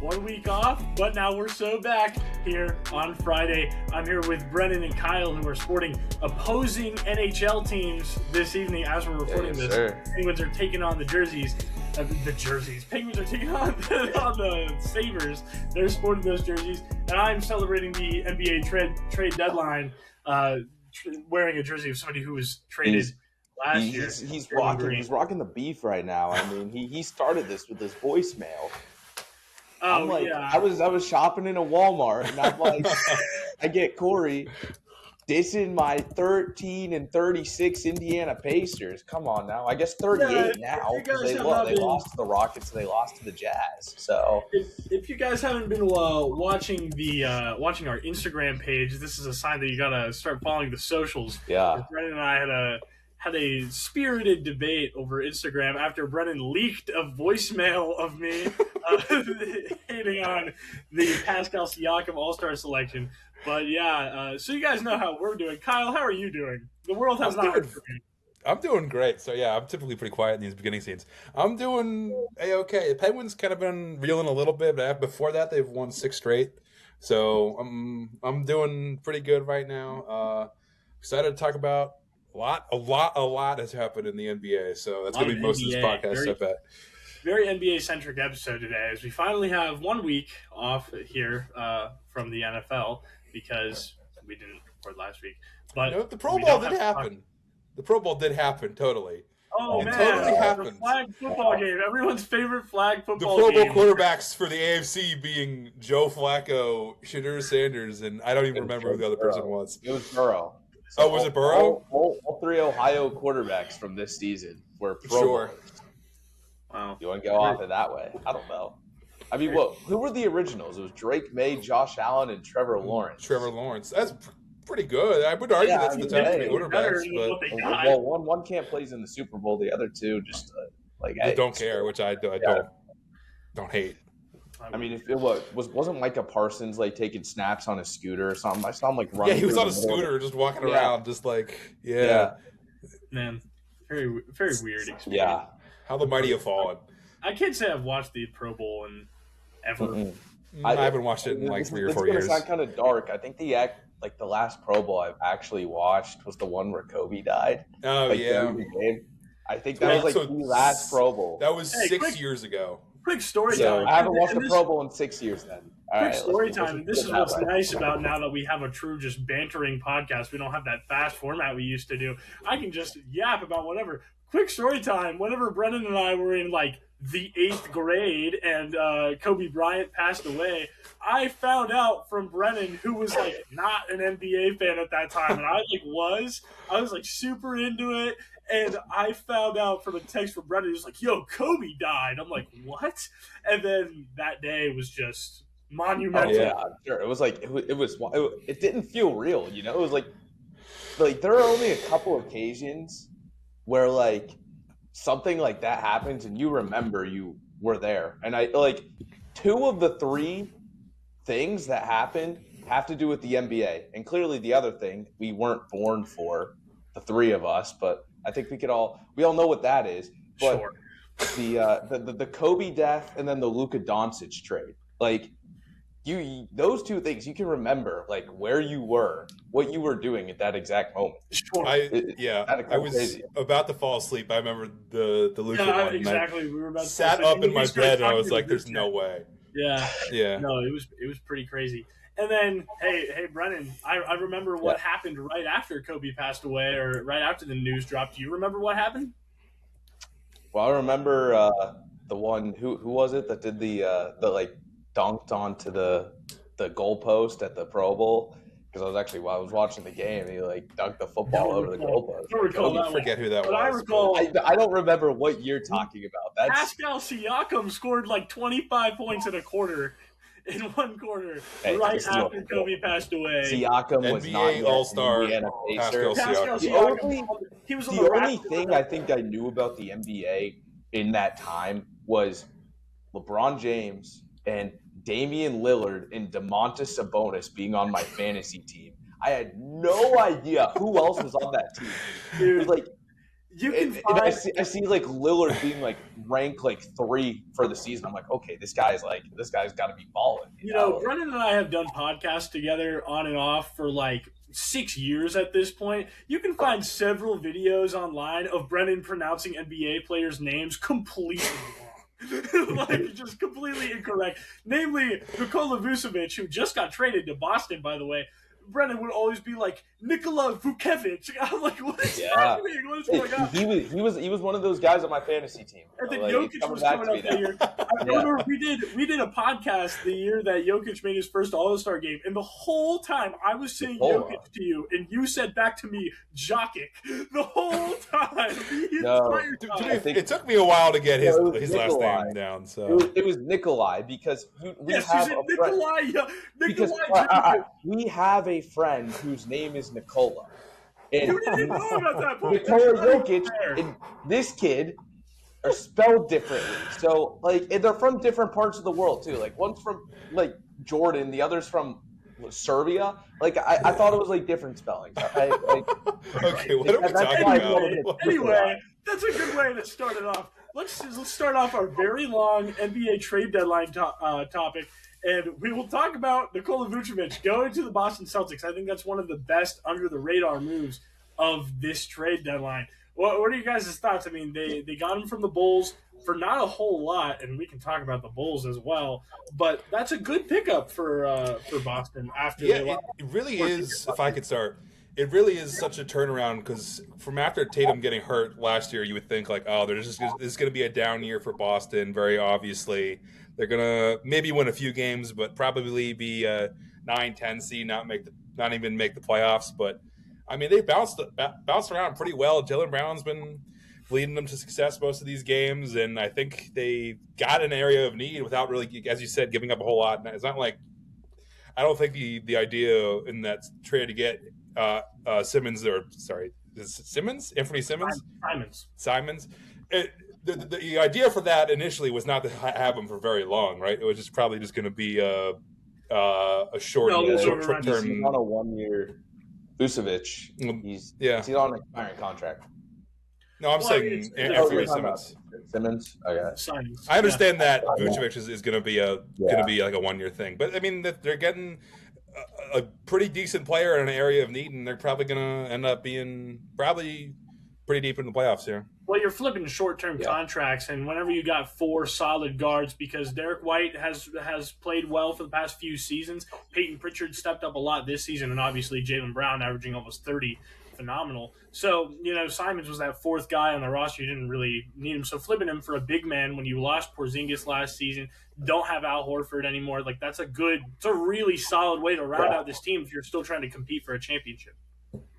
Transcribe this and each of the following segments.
1 week off, but now we're so back here on Friday. I'm here with Brennan and Kyle, who are sporting opposing NHL teams this evening as we're recording this. Sir. Penguins are taking on the jerseys. Penguins are taking on the Sabres. They're sporting those jerseys, and I'm celebrating the NBA trade deadline, wearing a jersey of somebody who was traded last year. He's rocking the beef right now. I mean, he started this with his voicemail. Oh, yeah. I was shopping in a Walmart, and I'm like, I get Korey dissing my 13-36 Indiana Pacers. Come on now. I guess 38 now because they lost to the Rockets, they lost to the Jazz. So if you guys haven't been watching watching our Instagram page, this is a sign that you gotta start following the socials. Yeah, Brennan and I had a spirited debate over Instagram after Brennan leaked a voicemail of me hating on the Pascal Siakam All-Star selection. But yeah, so you guys know how we're doing. Kyle, how are you doing? The world has not heard from you. I'm doing great. So yeah, I'm typically pretty quiet in these beginning scenes. I'm doing A-okay. The Penguins kind of been reeling a little bit, but before that they've won 6 straight. So I'm doing pretty good right now. Excited to talk about a lot has happened in the NBA. So that's gonna be most of this podcast, I bet. Very NBA-centric episode today, as we finally have 1 week off here from the NFL because we didn't record last week. But the Pro Bowl did happen. The Pro Bowl did happen, totally. Oh, it man. Totally happened. The flag football game. Everyone's favorite flag football game. The game. Pro Bowl quarterbacks for the AFC being Joe Flacco, Shadur Sanders, and I don't even remember who the other person was. It was Burrow. So was it Burrow? All 3 Ohio quarterbacks from this season were Pro Bowlers. Wow. You want to go off it that way? I don't know. I mean, who were the originals? It was Drake May, Josh Allen, and Trevor Lawrence. That's pretty good. I would argue that's the top 3 quarterbacks. But one can't play in the Super Bowl. The other two just they don't care, which I don't hate. I mean, if it wasn't Micah Parsons like taking snaps on a scooter or something? I saw him running. Yeah, he was on a scooter, just walking around, just Man, very very weird experience. Yeah. How the mighty have fallen. I can't say I've watched the Pro Bowl in ever. Mm-hmm. I haven't watched it in 3 or 4 years. It's going to sound kind of dark. I think the last Pro Bowl I've actually watched was the one where Kobe died. Oh, yeah. I think that was the last Pro Bowl. That was 6 years ago. Quick story time. I haven't watched the Pro Bowl in 6 years then. Quick story time. This is what's nice about now that we have a true just bantering podcast. We don't have that fast format we used to do. I can just yap about whatever. Quick story time. Whenever Brennan and I were in the 8th grade and Kobe Bryant passed away, I found out from Brennan, who was not an NBA fan at that time, and I was super into it. And I found out from a text from Brennan, he was like, "Yo, Kobe died." I'm like, "What?" And then that day was just monumental. Oh, yeah, sure. It was it didn't feel real, you know. It was like there are only a couple occasions where something like that happens and you remember you were there. And 2 of the 3 things that happened have to do with the NBA, and clearly the other thing we weren't born for, the 3 of us, but I think we all know what that is. But sure. The Kobe death and then the Luka Doncic trade, those 2 things you can remember, where you were, what you were doing at that exact moment. Sure. I was crazy. About to fall asleep. I remember the Luka one. Exactly. We were about to sat up in my bed and I was like, "There's no way." Yeah. Yeah. No, it was pretty crazy. And then, hey, Brennan, I remember what happened right after Kobe passed away, or right after the news dropped. Do you remember what happened? Well, I remember the one who was it that did the dunked onto the goalpost at the Pro Bowl, because while I was watching the game, he dunked the football over the goalpost. I forget who that was. I recall. I don't remember what you're talking about. Pascal Siakam scored 25 points in a quarter. In one quarter, right after Kobe passed away. Siakam was not NBA All-Star Indiana Pacer. Pascal Siakam. The only thing I think I knew about the NBA in that time was LeBron James and Damian Lillard and Domantas Sabonis being on my fantasy team. I had no idea who else was on that team. It was I see like Lillard being like ranked like 3 for the season. I'm like, okay, this guy's got to be balling. You know, Brennan and I have done podcasts together on and off for like 6 years at this point. You can find several videos online of Brennan pronouncing NBA players' names completely wrong. Like, just completely incorrect. Namely, Nikola Vucevic, who just got traded to Boston, by the way. Brennan would always be like Nikola Vucevic. I'm like, what is happening? What is going on? He was one of those guys on my fantasy team. And then Jokic was coming up that year. I remember we did a podcast the year that Jokic made his first All-Star game, and the whole time I was saying Jokic to you, and you said back to me Jokic the whole time. It took me a while to get his last name down. So it was Nikolai because we have a friend whose name is Nikola. And you didn't know about that point. Nikola Jokic and this kid are spelled differently. So, like, and they're from different parts of the world, too. Like, one's from, like, Jordan. The other's from Serbia. Like, I thought it was, like, different spellings. Okay, what are we talking about? Anyway, that's a good way to start it off. Let's start off our very long NBA trade deadline topic. And we will talk about Nikola Vucevic going to the Boston Celtics. I think that's one of the best under-the-radar moves of this trade deadline. What are you guys' thoughts? I mean, they got him from the Bulls for not a whole lot, and we can talk about the Bulls as well. But that's a good pickup for Boston after it really is, if I could start, it really is such a turnaround because from after Tatum getting hurt last year, you would think, like, oh, this is going to be a down year for Boston, very obviously. They're gonna maybe win a few games, but probably be a 9-10 seed, not even make the playoffs. But I mean, they bounced around pretty well. Jaylen Brown's been leading them to success most of these games, and I think they got an area of need without really, as you said, giving up a whole lot. It's not like I don't think the idea in that trade to get Simmons Anthony Simons. The idea for that initially was not to have him for very long, right? It was just probably just going to be a short term. He's on a 1-year Vucevic. He's on an expiring contract. No, I'm saying Anthony Simons. Simmons. Okay. Simons. I understand that Vucevic is going to be like a 1-year thing, but I mean they're getting a pretty decent player in an area of need, and they're probably going to end up being probably pretty deep in the playoffs here. Well, you're flipping short-term contracts, and whenever you got 4 solid guards, because Derek White has played well for the past few seasons, Peyton Pritchard stepped up a lot this season, and obviously Jaylen Brown averaging almost 30, phenomenal. So, Simons was that 4th guy on the roster. You didn't really need him. So flipping him for a big man when you lost Porzingis last season, don't have Al Horford anymore, like it's a really solid way to round out this team if you're still trying to compete for a championship.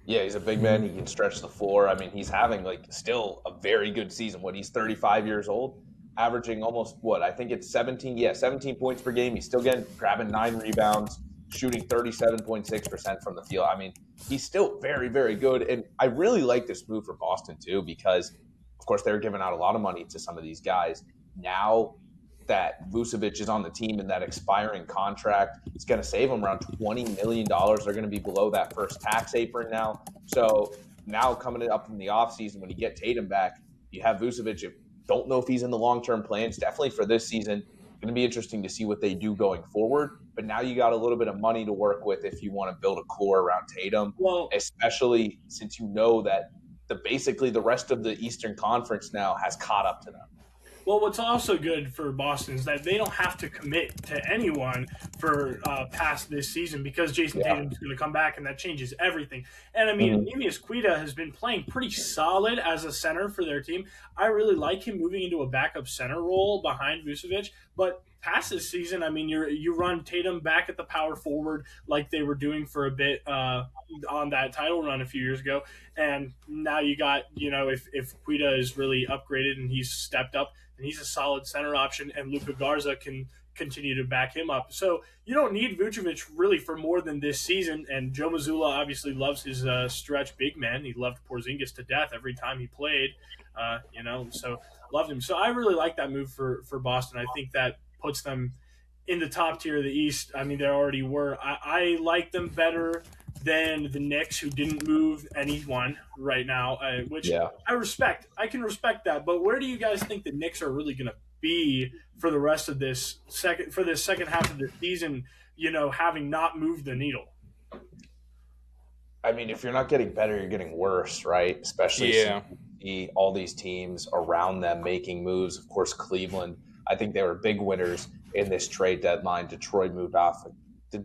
Yeah, he's a big man. He can stretch the floor. I mean, he's having still a very good season. He's 35 years old, averaging almost I think it's 17 points per game. He's still grabbing 9 rebounds, shooting 37.6% from the field. I mean, he's still very, very good. And I really like this move for Boston too, because of course they're giving out a lot of money to some of these guys. Now that Vucevic is on the team in that expiring contract, it's going to save them around $20 million. They're going to be below that first tax apron now. So now coming up in the offseason, when you get Tatum back, you have Vucevic. Don't know if he's in the long-term plans. Definitely for this season. Going to be interesting to see what they do going forward. But now you got a little bit of money to work with if you want to build a core around Tatum, especially since you know that basically the rest of the Eastern Conference now has caught up to them. Well, what's also good for Boston is that they don't have to commit to anyone for past this season because Jason Tatum is going to come back, and that changes everything. And, I mean, Neemias Queta has been playing pretty solid as a center for their team. I really like him moving into a backup center role behind Vucevic, but past this season, I mean, you run Tatum back at the power forward like they were doing for a bit on that title run a few years ago, and now you got, if Queta is really upgraded and he's stepped up, and he's a solid center option, and Luka Garza can continue to back him up. So you don't need Vucevic really for more than this season, and Joe Mazzulla obviously loves his stretch big man. He loved Porzingis to death every time he played, so loved him. So I really like that move for Boston. I think that puts them in the top tier of the East. I mean, they already were. I like them better than the Knicks, who didn't move anyone right now, which I respect. I can respect that. But where do you guys think the Knicks are really going to be for the rest of this second half of the season? Having not moved the needle. I mean, if you're not getting better, you're getting worse, right? Especially all these teams around them making moves. Of course, Cleveland, I think they were big winners in this trade deadline. Detroit moved off.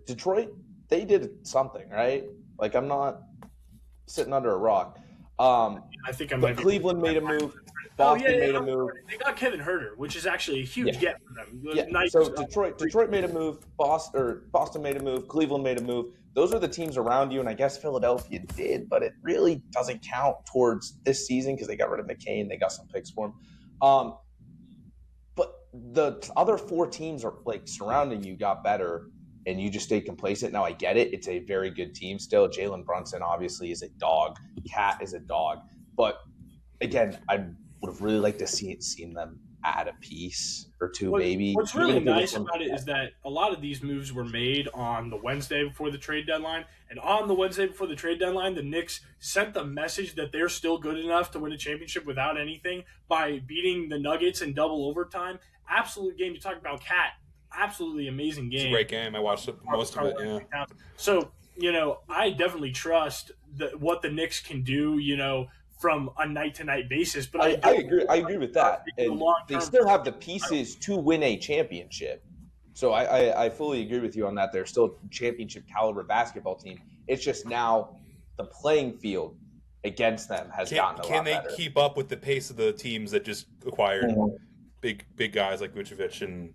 Detroit, they did something, right? Like, I'm not sitting under a rock. I think I might. Cleveland made a move. Boston made a move. They got Kevin Huerter, which is actually a huge get for them. Yeah. Nice. So Detroit made a move. Boston made a move. Cleveland made a move. Those are the teams around you, and I guess Philadelphia did, but it really doesn't count towards this season because they got rid of McCain. They got some picks for him. But the other four teams are like surrounding you got better, and you just stayed complacent. Now I get it; it's a very good team still. Jalen Brunson obviously is a dog. Cat is a dog. But again, I would have really liked to seen them add a piece or two, maybe. What's really nice about it is that a lot of these moves were made on the Wednesday before the trade deadline. And on the Wednesday before the trade deadline, the Knicks sent the message that they're still good enough to win a championship without anything by beating the Nuggets in double overtime. Absolute game. You talk about Cat. Absolutely amazing game. It's a great game. I watched most of it, yeah. So, I definitely trust what the Knicks can do, from a night-to-night basis. But I agree with that. And they still have the pieces to win a championship. So I fully agree with you on that. They're still a championship caliber basketball team. It's just now the playing field against them has gotten a lot better. Can they keep up with the pace of the teams that just acquired big guys like Vucevic and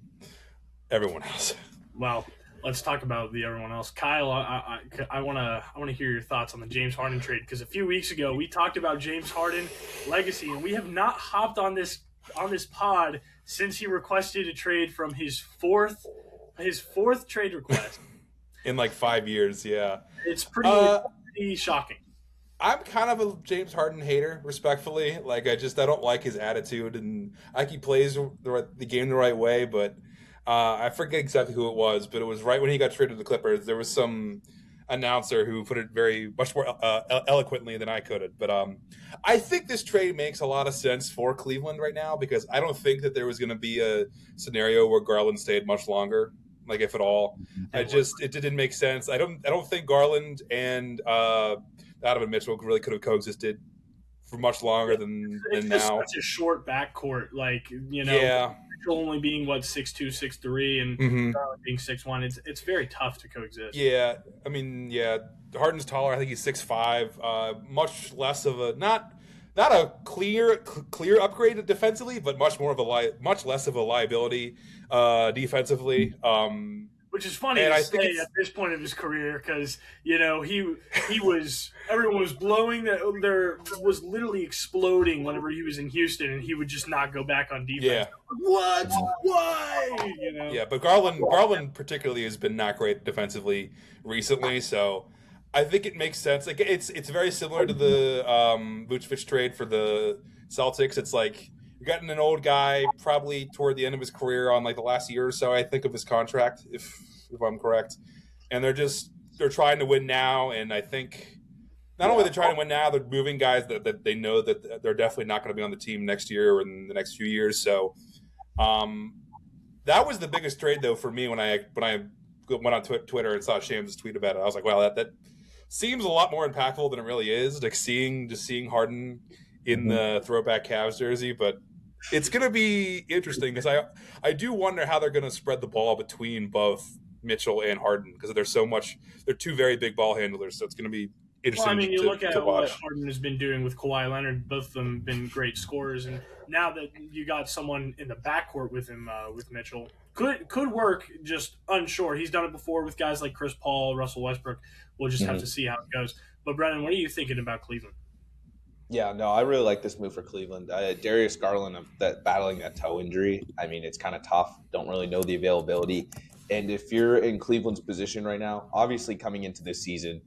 everyone else? Well, let's talk about everyone else. Kyle, I want to hear your thoughts on the James Harden trade, because a few weeks ago we talked about James Harden legacy, and we have not hopped on this pod since he requested a trade from his fourth trade request in like 5 years. Yeah, it's pretty shocking. I'm kind of a James Harden hater, respectfully. Like, I don't like his attitude, and I think he plays the game the right way, but. I forget exactly who it was, but it was right when he got traded to the Clippers. There was some announcer who put it much more eloquently than I could. But I think this trade makes a lot of sense for Cleveland right now, because I don't think that there was going to be a scenario where Garland stayed much longer, like if at all. It didn't make sense. I don't think Garland and Donovan Mitchell really could have coexisted for much longer than now. It's such a short backcourt, Yeah. Only being 6'2", 6'3", and being 6'1", it's very tough to coexist. Yeah, I mean, Harden's taller. I think he's 6'5". Much less of a not a clear upgrade defensively, but much less of a liability defensively. Which is funny to say at this point of his career, because everyone was blowing that there was literally exploding whenever he was in Houston, and he would just not go back on defense. Yeah. What? Why? Yeah, but Garland particularly has been not great defensively recently, so I think it makes sense. Like, it's very similar to the Vucevic trade for the Celtics. It's like you're getting an old guy probably toward the end of his career on like the last year or so, I think, of his contract, if I'm correct. And they're trying to win now, and I think not only they're trying to win now, they're moving guys that they know that they're definitely not going to be on the team next year or in the next few years. So that was the biggest trade, though, for me when I went on Twitter and saw Shams' tweet about it. I was like, wow, that seems a lot more impactful than it really is. Like seeing Harden in the throwback Cavs jersey, but it's going to be interesting because I do wonder how they're going to spread the ball between both Mitchell and Harden, because they're two very big ball handlers, so it's going to be interesting. Well, I mean, you look at what Harden has been doing with Kawhi Leonard. Both of them have been great scorers, and now that you got someone in the backcourt with him, with Mitchell, could work. Just unsure. He's done it before with guys like Chris Paul, Russell Westbrook. We'll just have to see how it goes. But Brennan, what are you thinking about Cleveland? Yeah, no, I really like this move for Cleveland. Darius Garland battling that toe injury. I mean, it's kind of tough. Don't really know the availability. And if you're in Cleveland's position right now, obviously coming into this season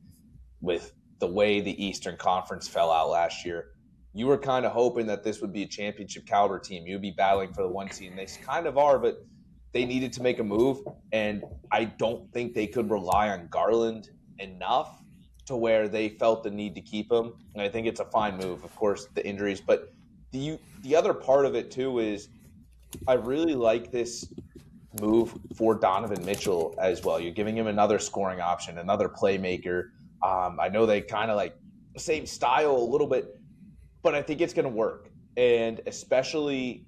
with the way the Eastern Conference fell out last year, you were kind of hoping that this would be a championship caliber team. You'd be battling for the 1 seed. And they kind of are, but they needed to make a move. And I don't think they could rely on Garland enough to where they felt the need to keep him. And I think it's a fine move, of course, the injuries. But the other part of it, too, is I really like this move for Donovan Mitchell as well. You're giving him another scoring option, another playmaker. I know they kind of like the same style a little bit, but I think it's going to work. And especially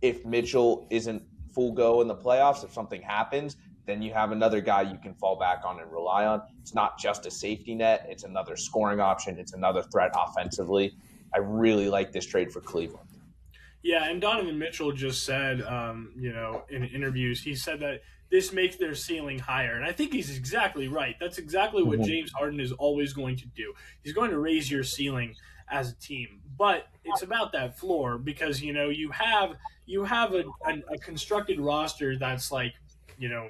if Mitchell isn't full go in the playoffs, if something happens, then you have another guy you can fall back on and rely on. It's not just a safety net. It's another scoring option. It's another threat offensively. I really like this trade for Cleveland. Yeah, and Donovan Mitchell just said, in interviews, he said that this makes their ceiling higher. And I think he's exactly right. That's exactly what James Harden is always going to do. He's going to raise your ceiling as a team. But it's about that floor because, you have a constructed roster that's like,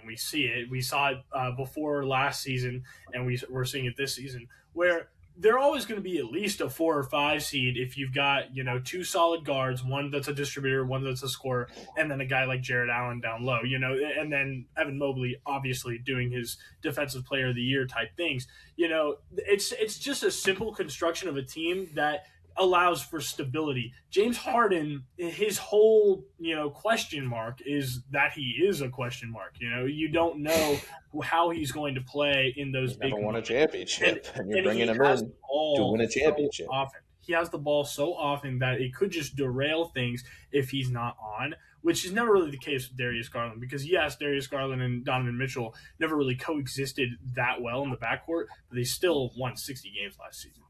we see it. We saw it before last season, and we're seeing it this season, where they're always going to be at least a 4 or 5 seed if you've got, two solid guards, one that's a distributor, one that's a scorer, and then a guy like Jared Allen down low, and then Evan Mobley obviously doing his defensive player of the year type things. It's just a simple construction of a team that allows for stability. James Harden, his whole, question mark is that he is a question mark. You don't know how he's going to play in those He's big never won a moments. championship, and you're bringing him in to win a championship. So often. He has the ball so often that it could just derail things if he's not on, which is never really the case with Darius Garland because, yes, Darius Garland and Donovan Mitchell never really coexisted that well in the backcourt, but they still won 60 games last season,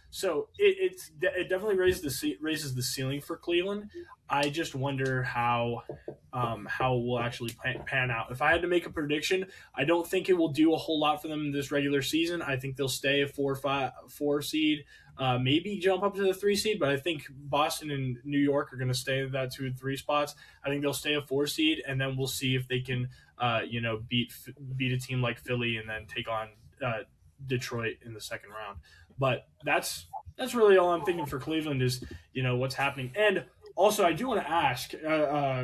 So it definitely raises the ceiling for Cleveland. I just wonder how it will actually pan out. If I had to make a prediction, I don't think it will do a whole lot for them in this regular season. I think they'll stay a 4 seed, maybe jump up to the 3 seed, but I think Boston and New York are going to stay in that 2 and 3 spots. I think they'll stay a 4 seed, and then we'll see if they can, beat a team like Philly and then take on Detroit in the second round. But that's really all I'm thinking for Cleveland is, what's happening. And also, I do want to ask,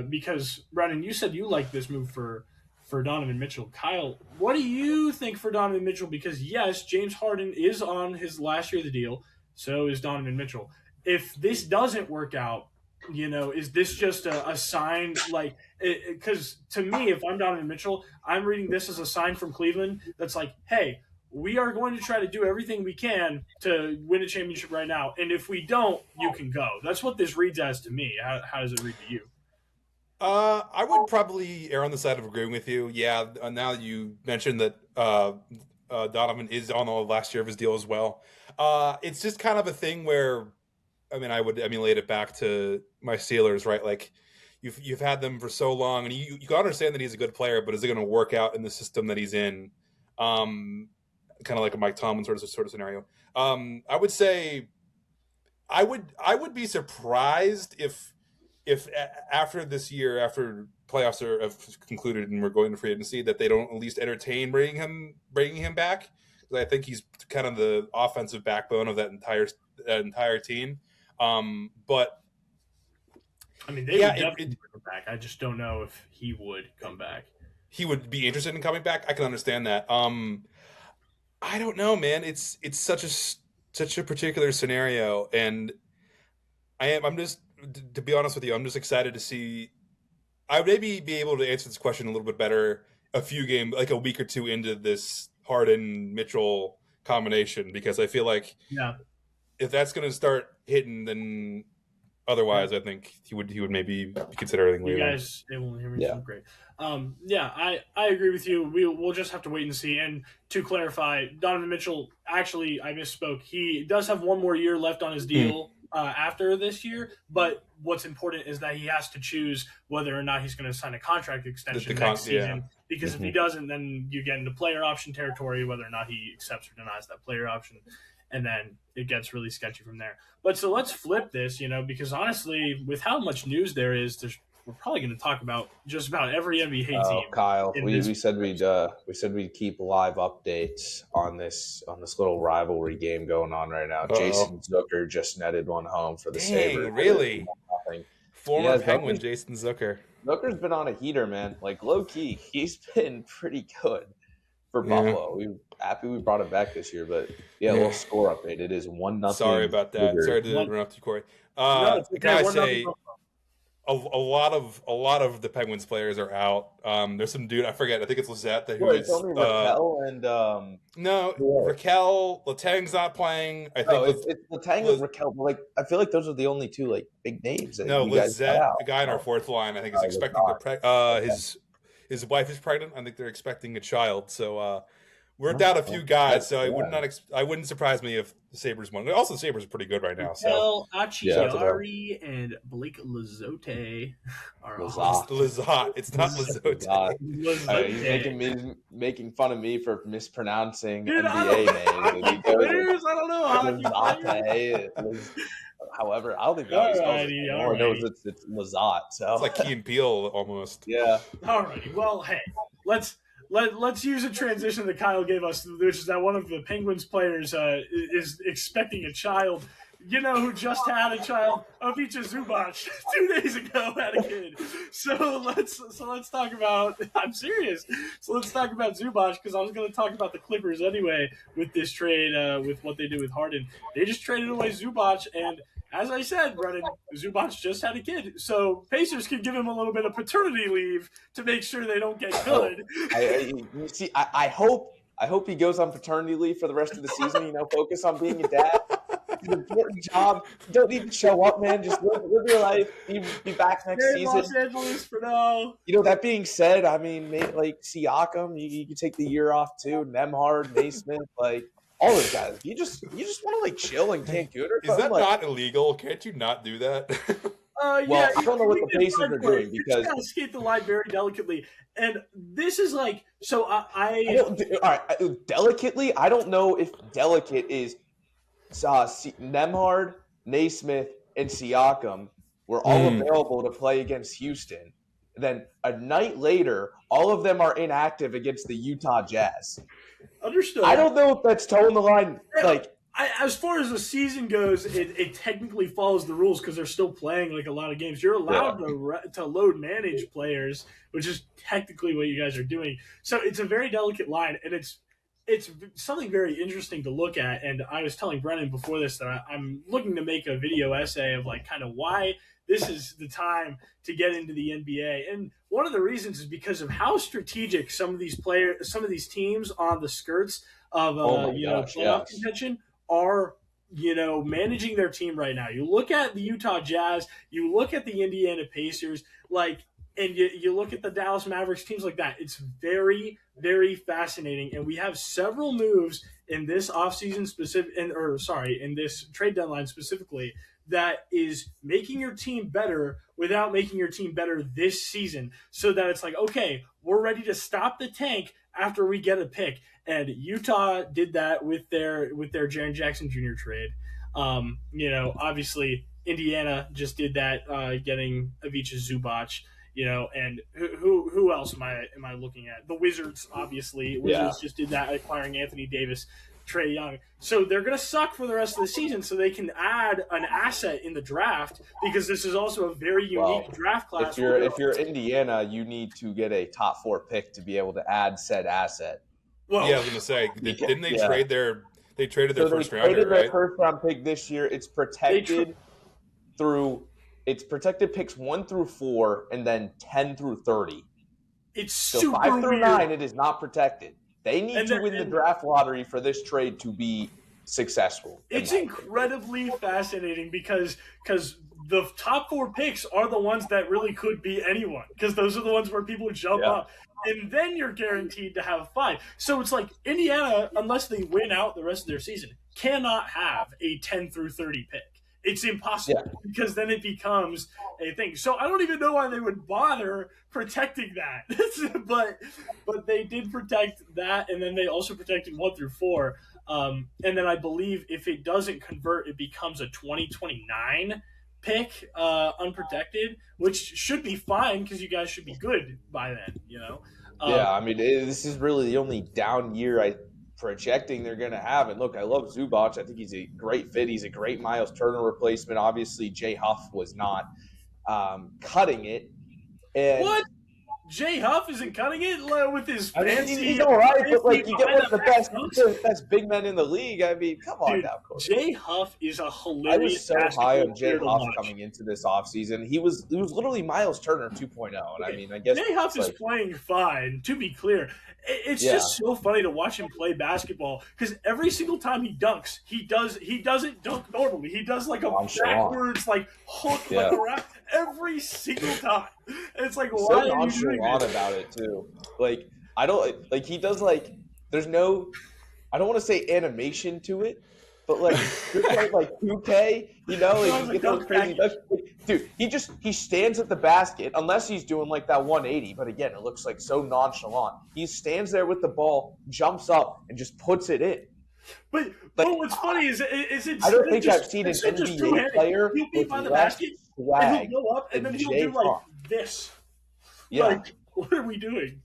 because, Brennan, you said you like this move for Donovan Mitchell. Kyle, what do you think for Donovan Mitchell? Because, yes, James Harden is on his last year of the deal. So is Donovan Mitchell. If this doesn't work out, is this just a sign? Like, because to me, if I'm Donovan Mitchell, I'm reading this as a sign from Cleveland that's like, hey, we are going to try to do everything we can to win a championship right now. And if we don't, you can go. That's what this reads as to me. How does it read to you? I would probably err on the side of agreeing with you. Yeah, now that you mentioned that Donovan is on the last year of his deal as well. It's just kind of a thing where, I would emulate it back to my Steelers, right? Like, you've had them for so long, and you can understand that he's a good player, but is it going to work out in the system that he's in? Kind of like a Mike Tomlin sort of scenario. I would say, I would be surprised if after this year, after playoffs have concluded and we're going to free agency, that they don't at least entertain bringing him back. Because I think he's kind of the offensive backbone of that entire team. But they would definitely bring him back. I just don't know if he would come back. He would be interested in coming back. I can understand that. I don't know, man. It's such a particular scenario, and I'm just, to be honest with you, I'm just excited to see. I would maybe be able to answer this question a little bit better a few games, like a week or two into this Harden Mitchell combination, because I feel like if that's going to start hitting, then otherwise, I think he would maybe consider leaving. You guys able to hear me? Yeah, great. I agree with you. We'll just have to wait and see. And to clarify, Donovan Mitchell, actually, I misspoke. He does have one more year left on his deal after this year, but what's important is that he has to choose whether or not he's going to sign a contract extension next season. Because if he doesn't, then you get into player option territory, whether or not he accepts or denies that player option. And then it gets really sketchy from there. But so let's flip this, because honestly, with how much news there is, we're probably going to talk about just about every NBA team. Kyle, we said we'd keep live updates on this little rivalry game going on right now. Jason Zucker just netted one home for the Sabres. Really? Former Penguin Jason Zucker. Zucker's been on a heater, man. Like, low key, he's been pretty good for Buffalo. We happy we brought it back this year, but a little score update. It is 1-0. Sorry about that. Bigger. Sorry to run up to you, Korey. No, it's okay. Can I say a lot of the Penguins players are out. There's some dude I forget. I think it's Lizette who is. It's only Raquel and no, Raquel Letang's not playing. I think it's Letang and Raquel. But like I feel like those are the only two like big names. That Lizette, a guy in our fourth line, I think is expecting his wife is pregnant. I think they're expecting a child. So we're down a few guys. So I wouldn't surprise me if the Sabres won. Also, the Sabres are pretty good right now. So Acciari and Blake Lizotte are Lizotte. It's not Lizotte. He's making fun of me for mispronouncing NBA names. I don't know. However, I don't think that knows it's Lizotte. So it's like Key and Peele almost. Yeah. Alrighty. Well, hey, let's use a transition that Kyle gave us, which is that one of the Penguins players is expecting a child. You know who just had a child? Ivica Zubac 2 days ago had a kid. So let's talk about. I'm serious. So let's talk about Zubac because I was going to talk about the Clippers anyway with this trade, with what they did with Harden. They just traded away Zubac, and as I said, Brennan, Zubac just had a kid. So Pacers can give him a little bit of paternity leave to make sure they don't get good. I hope he goes on paternity leave for the rest of the season. Focus on being a dad. It's an important job. You don't need to show up, man. Just live your life. Be back next season. Los Angeles for now. That being said, I mean, like Siakam, you can take the year off too. Nemhard, Naismith, like all those guys. You just want to chill in Cancun or something. Is that not illegal? Can't you not do that? I don't know what the Pacers are doing because you gotta skate the line very delicately, and this is delicately. I don't know if delicate is Nemhard, Naismith, and Siakam were all available to play against Houston. Then a night later, all of them are inactive against the Utah Jazz. Understood. I don't know if that's towing the line. As far as the season goes, it technically follows the rules because they're still playing a lot of games. You're allowed to load manage players, which is technically what you guys are doing. So it's a very delicate line, and it's something very interesting to look at. And I was telling Brennan before this that I'm looking to make a video essay of kind of why this is the time to get into the NBA. And one of the reasons is because of how strategic some of these teams on the skirts of playoff contention are, managing their team right now. You look at the Utah Jazz, you look at the Indiana Pacers, and you look at the Dallas Mavericks, teams like that. It's very, very fascinating. And we have several moves in this offseason in this trade deadline specifically, that is making your team better without making your team better this season. So that it's okay, we're ready to stop the tank after we get a pick. And Utah did that with their Jaren Jackson Jr. trade. Obviously Indiana just did that, getting Ivica Zubac. And who else am I looking at? The Wizards, obviously. Wizards just did that, acquiring Anthony Davis, Trae Young. So they're going to suck for the rest of the season so they can add an asset in the draft because this is also a very unique draft class. If you're Indiana, you need to get a top 4 pick to be able to add said asset. Well, I was going to say, didn't they trade their – they traded their first rounder, right? They traded their first-round pick this year. It's protected It's protected picks 1 through 4 and then 10 through 30. It's super 5 through weird. 9, it is not protected. They need to win the draft lottery for this trade to be successful. It's incredibly fascinating because the top 4 picks are the ones that really could be anyone because those are the ones where people jump up. And then you're guaranteed to have 5. So it's Indiana, unless they win out the rest of their season, cannot have a 10 through 30 pick. It's impossible because then it becomes a thing. So I don't even know why they would bother protecting that. but they did protect that, and then they also protected 1 through 4. And then I believe if it doesn't convert, it becomes a 2029 pick, unprotected, which should be fine because you guys should be good by then, I mean, this is really the only down year projecting they're going to have. And look, I love Zubac. I think he's a great fit. He's a great Miles Turner replacement. Obviously, Jay Huff was not cutting it. And what? Jay Huff isn't cutting it with his I mean, fancy. he's all right, but like you get one of the best big men in the league. I mean, come on now, Korey. Jay Huff is a hilarious. I was so high on Jay Huff watch. coming into this offseason. He was literally Miles Turner 2.0, and I mean, I guess Jay Huff is playing fine. To be clear, it's just so funny to watch him play basketball because every single time he dunks, he doesn't dunk normally. He does like a backwards like hook like a rap every single time. And it's like, why so are you doing nonchalant about it too? Like I don't like he does like there's no I don't want to say animation to it, but like you're playing like 2K, you know, like, you get those crazy dude. He stands at the basket unless he's doing like that 180. But again, it looks like so nonchalant. He stands there with the ball, jumps up, and just puts it in. But what's funny is it's. I don't think I've seen an NBA player with less swag and he'll go up and then he'll do like this. Yeah. Like, what are we doing?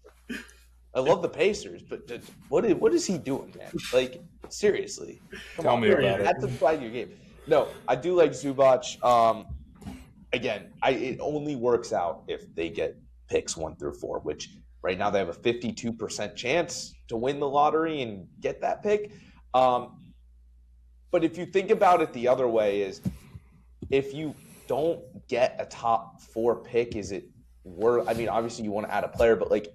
I love the Pacers, but what is he doing, man? Like, seriously. Tell me about it. That's the play of your game. No, I do like Zubac. Again, it only works out if they get picks 1 through 4, which right now they have a 52% chance to win the lottery and get that pick. But if you think about it the other way is if you don't get a top 4 pick, is it worth? I mean, obviously you want to add a player, but like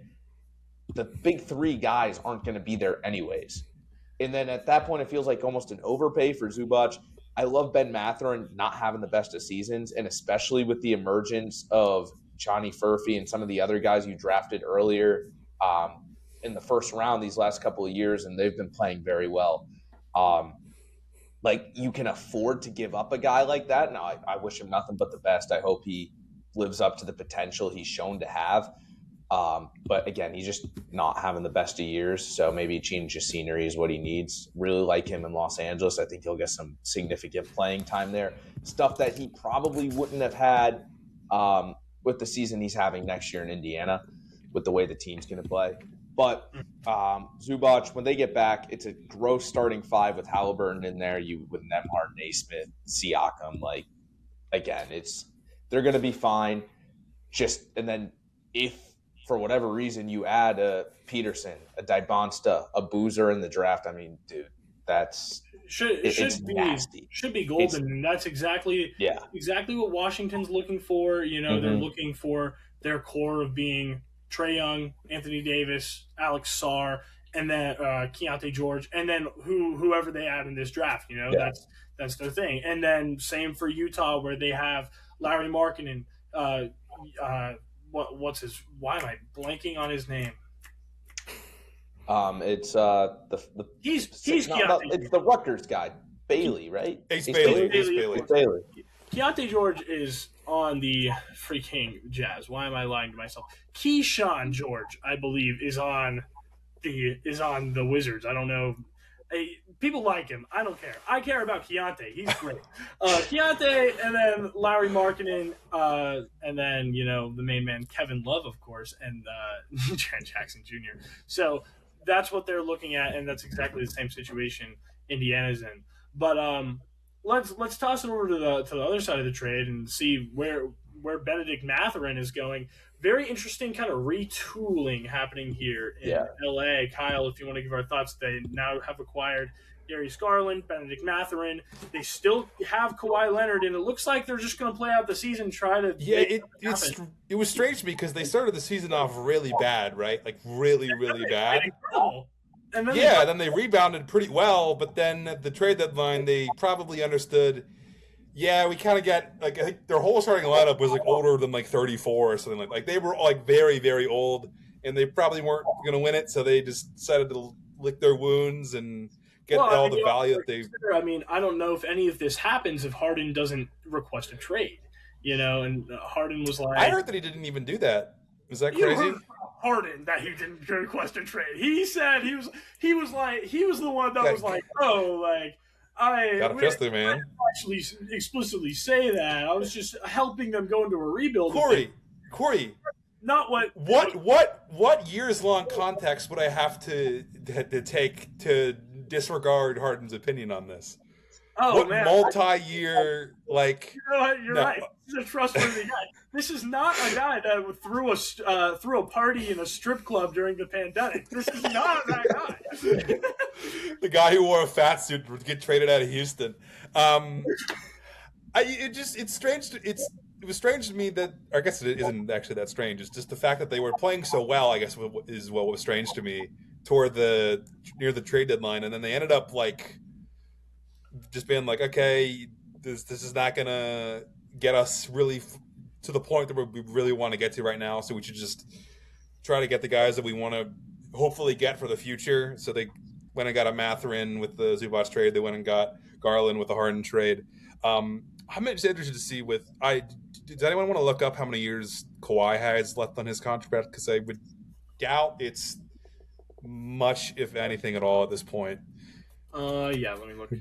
the big 3 guys aren't going to be there anyways. And then at that point, it feels like almost an overpay for Zubac. I love Ben Mathurin not having the best of seasons, and especially with the emergence of Johnny Furphy and some of the other guys you drafted earlier in the first round these last couple of years, and they've been playing very well. Like, you can afford to give up a guy like that. Now, I wish him nothing but the best. I hope he lives up to the potential he's shown to have. But again, he's just not having the best of years. So maybe change of scenery is what he needs. Really like him in Los Angeles. I think he'll get some significant playing time there. Stuff that he probably wouldn't have had with the season he's having next year in Indiana with the way the team's going to play. But Zubac, when they get back, it's a gross starting 5 with Halliburton in there. With Nembhard, Naismith, Siakam. Like, again, they're going to be fine. And then if for whatever reason you add a Peterson, a Dybonsta, a Boozer in the draft, I mean, dude, it's nasty. Should be golden, and that's exactly what Washington's looking for. You know, they're looking for their core of being Trae Young, Anthony Davis, Alex Sarr, and then Keontae George, and then whoever they add in this draft. You know, that's their thing. And then same for Utah, where they have Larry Markkinen. Why am I blanking on his name? It's he's the Rutgers guy, Bailey, right? Ace Bailey. Keontae George is on the freaking Jazz. Why am I lying to myself? Keyshawn George, I believe, is on the Wizards. I don't know. People like him. I don't care. I care about Keontae. He's great. Keontae, and then Larry Markkinen, and then, you know, the main man, Kevin Love, of course, and Jaren Jackson Jr. So that's what they're looking at, and that's exactly the same situation Indiana's in. But let's toss it over to the other side of the trade and see where Benedict Mathurin is going. Very interesting kind of retooling happening here in LA. Kyle, if you want to give our thoughts, they now have acquired Darius Garland, Benedict Mathurin. They still have Kawhi Leonard, and it looks like they're just going to play out the season, try to it was strange because they started the season off really bad, right? Like really, really bad. And then then they rebounded pretty well, but then at the trade deadline, they probably understood. Yeah, we kind of got, like, I think their whole starting lineup was, like, older than, like, 34 or something. Like they were, like, very, very old, and they probably weren't going to win it, so they just decided to lick their wounds and get all the value that they... I mean, I don't know if any of this happens if Harden doesn't request a trade, you know, and Harden was like... I heard that he didn't even do that. Is that crazy? You heard Harden that he didn't request a trade. He said he was the one that was like, oh, like... Got a pistol, man. I didn't actually explicitly say that. I was just helping them go into a rebuild. Korey. Not what years long context would I have to take to disregard Harden's opinion on this? Oh, what man. multi-year, like... You know what? You're No. right. This is a trustworthy guy. This is not a guy that threw a party in a strip club during the pandemic. This is not that guy. The guy who wore a fat suit would get traded out of Houston. It's strange. It was strange to me that, I guess it isn't actually that strange. It's just the fact that they were playing so well, I guess, is what was strange to me near the trade deadline, and then they ended up like just being like, okay, this is not gonna get us really to the point that we really want to get to right now. So we should just try to get the guys that we want to hopefully get for the future. So they went and got a Mathurin with the Zubac trade. They went and got Garland with the Harden trade. I'm just interested to see does anyone want to look up how many years Kawhi has left on his contract? Because I would doubt it's much, if anything at all, at this point. Yeah, let me look.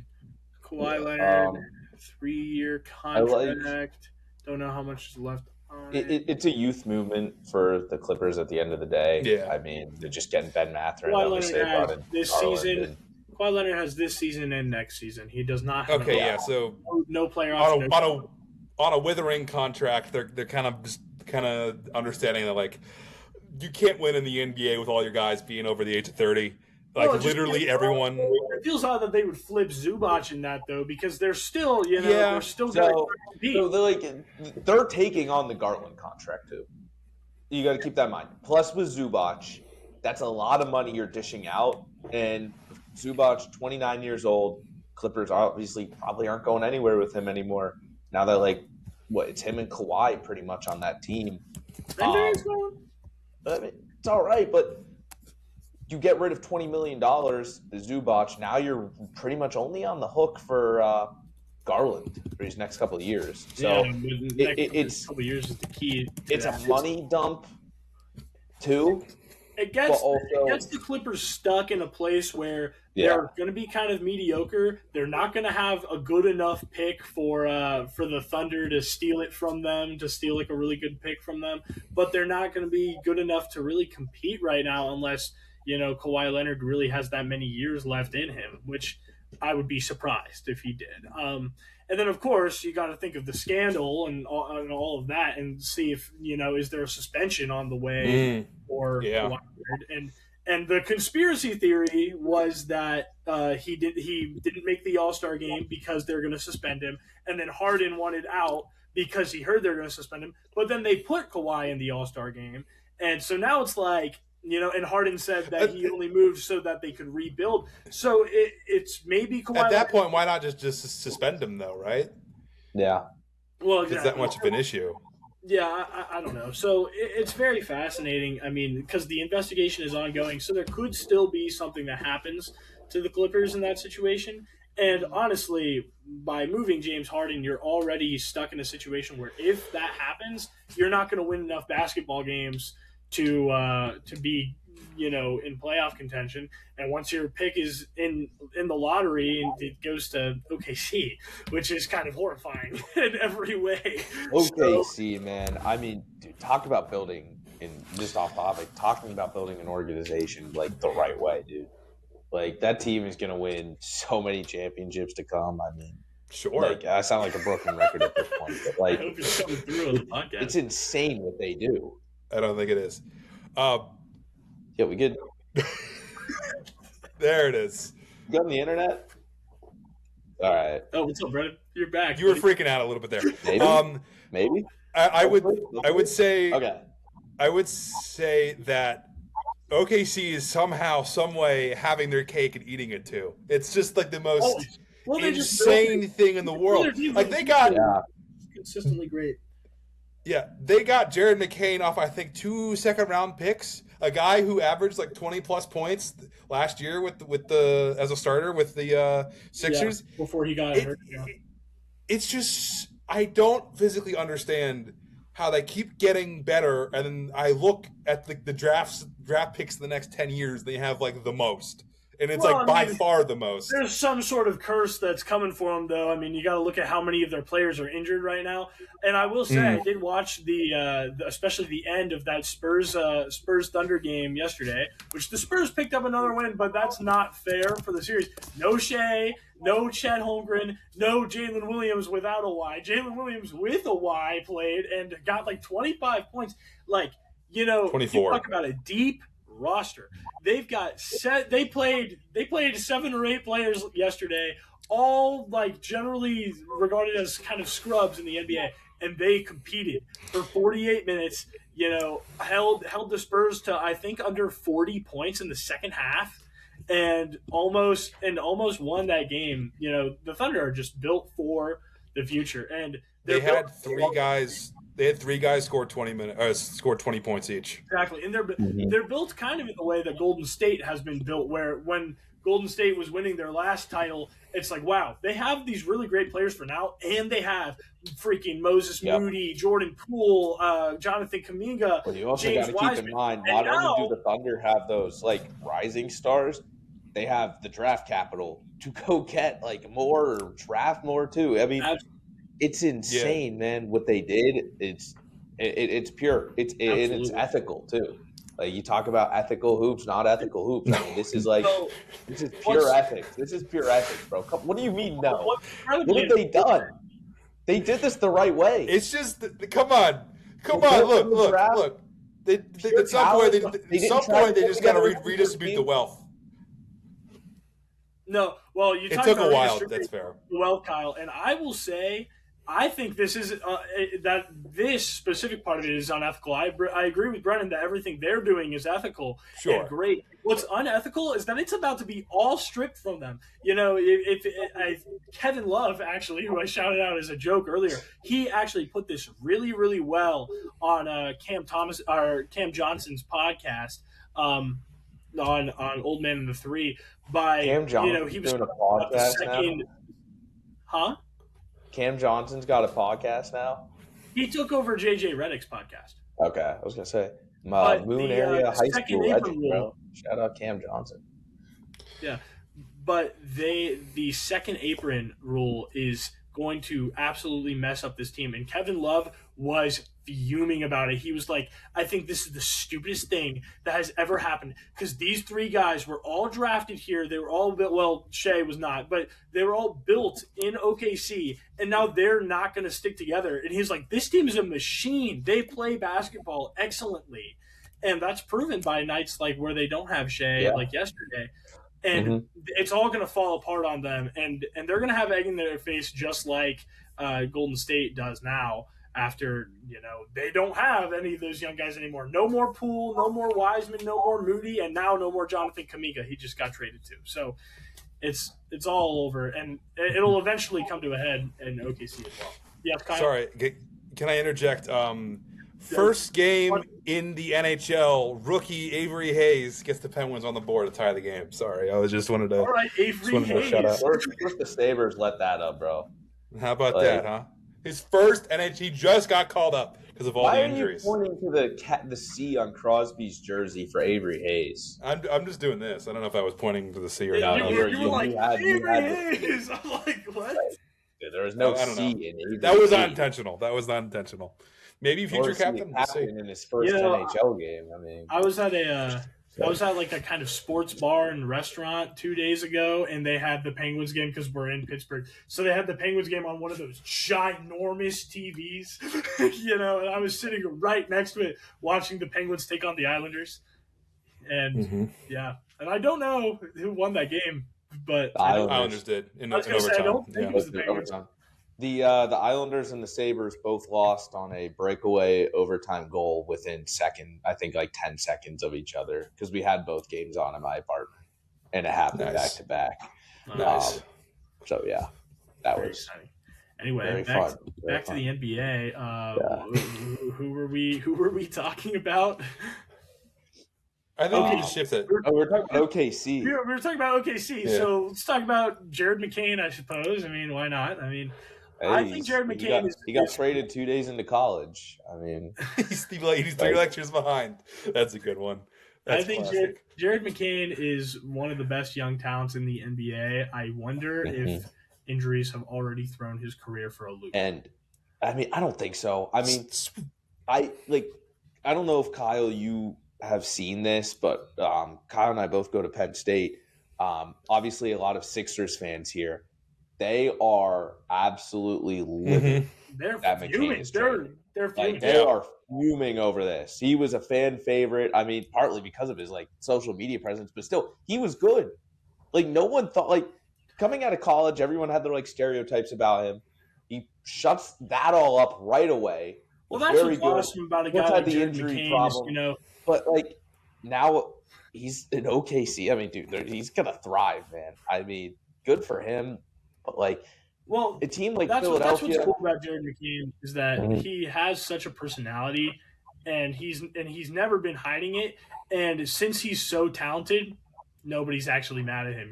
Kawhi Leonard, 3-year contract. Don't know how much is left on it. It's a youth movement for the Clippers at the end of the day. Yeah. I mean, they're just getting Ben Mathurin. Kawhi Leonard has this season. Kawhi Leonard has this season and next season. He does not have so no player option. On a withering contract, they're kind of understanding that, like, you can't win in the NBA with all your guys being over the age of 30. Like, literally everyone. It feels odd that they would flip Zubac in that, though, because they're still, they're still going to compete. So they're taking on the Garland contract too. You got to keep that in mind. Plus with Zubac, that's a lot of money you're dishing out, and Zubac, 29 years old. Clippers obviously probably aren't going anywhere with him anymore. Now they're it's him and Kawhi pretty much on that team. I mean, it's all right, but you get rid of $20 million, the Zubac. Now you're pretty much only on the hook for Garland for his next couple of years. So it's couple of years is the key. It's a money dump too. It gets the Clippers stuck in a place where they're going to be kind of mediocre. They're not going to have a good enough pick for the Thunder to steal it from them, to steal like a really good pick from them. But they're not going to be good enough to really compete right now unless Kawhi Leonard really has that many years left in him, which I would be surprised if he did. And then, of course, you got to think of the scandal and all of that and see if, is there a suspension on the way or Kawhi Leonard. And the conspiracy theory was that he didn't make the All-Star game because they're going to suspend him. And then Harden wanted out because he heard they're going to suspend him. But then they put Kawhi in the All-Star game. And so now it's like, and Harden said that he only moved so that they could rebuild. So it's maybe Kawhi. At that point, why not just suspend him, though, right? Yeah. Well, exactly. It's that much of an issue. Yeah, I don't know. So it's very fascinating. I mean, because the investigation is ongoing, so there could still be something that happens to the Clippers in that situation. And honestly, by moving James Harden, you're already stuck in a situation where if that happens, you're not going to win enough basketball games to be in playoff contention. And once your pick is in the lottery and it goes to OKC, which is kind of horrifying in every way. OKC, man. I mean, dude, talk about building just off topic, talking about building an organization like the right way, dude. Like, that team is going to win so many championships to come. I mean, sure. Like, I sound like a broken record at this point, but like, I hope it's coming through on the podcast. It's insane what they do. I don't think it is. Yeah, we good. There it is. You on the internet? All right. Oh, what's up, Brennan? You're back. You were freaking out a little bit there. Maybe. I would say. Okay. I would say that OKC is somehow, some way having their cake and eating it too. It's just like the most insane thing in the world. Like, they got consistently great. Yeah, they got Jared McCain off, I think, 2 second-round picks. A guy who averaged like 20-plus points last year with the as a starter with the Sixers. Yeah, before he got hurt. It's just, I don't physically understand how they keep getting better, and then I look at the draft picks in the next 10 years, they have like the most. And it's by far the most. There's some sort of curse that's coming for them, though. I mean, you got to look at how many of their players are injured right now. And I will say, I did watch especially the end of that Spurs Thunder game yesterday, which the Spurs picked up another win, but that's not fair for the series. No Shea, no Chet Holmgren, no Jalen Williams without a Y. Jalen Williams with a Y played and got 25 points. 24. You talk about a deep roster. They've got they played 7 or 8 players yesterday, all generally regarded as kind of scrubs in the NBA, and they competed for 48 minutes, held the Spurs to I think under 40 points in the second half and almost won that game. The Thunder are just built for the future, and they had 3 guys. They had 3 guys score 20 points each. Exactly, and they're built kind of in the way that Golden State has been built, where when Golden State was winning their last title, it's wow, they have these really great players for now, and they have freaking Moses Moody, Jordan Poole, Jonathan Kuminga. Well, you also got to keep in mind, not only do the Thunder have those rising stars, they have the draft capital to go get more or draft more too. I mean. It's insane, man. What they did, it's pure. It's ethical too. You talk about ethical hoops, not ethical hoops. I mean, this is this is pure ethics. This is pure ethics, bro. What do you mean no? What have they done? They did this the right way. It's just come on. Look. At some point, they just got to redistribute the wealth. No, well, it took a while. That's fair. Well, Kyle, and I will say, I think this is that this specific part of it is unethical. I agree with Brennan that everything they're doing is ethical and great. What's unethical is that it's about to be all stripped from them. Kevin Love, actually, who I shouted out as a joke earlier, he actually put this really, really well on Cam Johnson's podcast on Old Man and the Three. By Cam Johnson, he was doing a podcast now. Huh? Cam Johnson's got a podcast now. He took over JJ Redick's podcast. Okay, I was gonna say Moon Area High School legend, bro. Shout out Cam Johnson. Yeah, but the second apron rule is going to absolutely mess up this team, and Kevin Love was fuming about it. He was like, I think this is the stupidest thing that has ever happened, because these 3 guys were all drafted here. They were all built, well, Shea was not, but they were all built in OKC, and now they're not going to stick together. And he's like, this team is a machine. They play basketball excellently, and that's proven by nights where they don't have Shea, like yesterday. And it's all going to fall apart on them, and they're going to have egg in their face just like Golden State does now. After, they don't have any of those young guys anymore. No more Poole, no more Wiseman, no more Moody, and now no more Jonathan Kuminga. He just got traded too. So it's all over, and it'll eventually come to a head in OKC as well. Yeah, Kyle? Sorry, can I interject? First game in the NHL, rookie Avery Hayes gets the Penguins on the board to tie the game. Sorry, I just wanted to. All right, Avery Hayes. Shout out. First the Sabres let that up, bro. How about that, huh? His first NHL, he just got called up because of all the injuries. Why are you pointing to the C on Crosby's jersey for Avery Hayes? I'm just doing this. I don't know if I was pointing to the C or not. You were like, Avery Hayes. I'm like, what? Yeah, there was no C in Avery. That was not intentional. Maybe future captain in his first NHL game. I mean, I was at a kind of sports bar and restaurant 2 days ago, and they had the Penguins game because we're in Pittsburgh. So they had the Penguins game on one of those ginormous TVs, and I was sitting right next to it watching the Penguins take on the Islanders. And and I don't know who won that game, but the Islanders did in overtime. I don't think it was the Penguins. The Islanders and the Sabres both lost on a breakaway overtime goal within 10 seconds of each other, because we had both games on in my apartment, and it happened back to back. Nice. So yeah, that very was exciting. Anyway, back to the NBA. Who were we talking about? I think we just shifted. We're talking about OKC. We were talking about OKC, so let's talk about Jared McCain, I suppose. I mean, why not? I mean, I think Jared McCain he got traded 2 days into college. I mean, he's 3 lectures behind. That's a good one. I think Jared McCain is one of the best young talents in the NBA. I wonder if injuries have already thrown his career for a loop. And I mean, I don't think so. I mean, I don't know if Kyle, you have seen this, but Kyle and I both go to Penn State. Obviously, a lot of Sixers fans here. They are absolutely livid. They're that fuming. They're fuming. They are fuming over this. He was a fan favorite. I mean, partly because of his social media presence, but still, he was good. No one thought coming out of college, everyone had their stereotypes about him. He shuts that all up right away. Well, that's what's awesome about a guy like Jared McCain, problem, But now he's in OKC. I mean, dude, he's gonna thrive, man. I mean, good for him. But a team like Philadelphia. That's what's cool about Jared McCain is that he has such a personality, and he's never been hiding it. And since he's so talented, nobody's actually mad at him.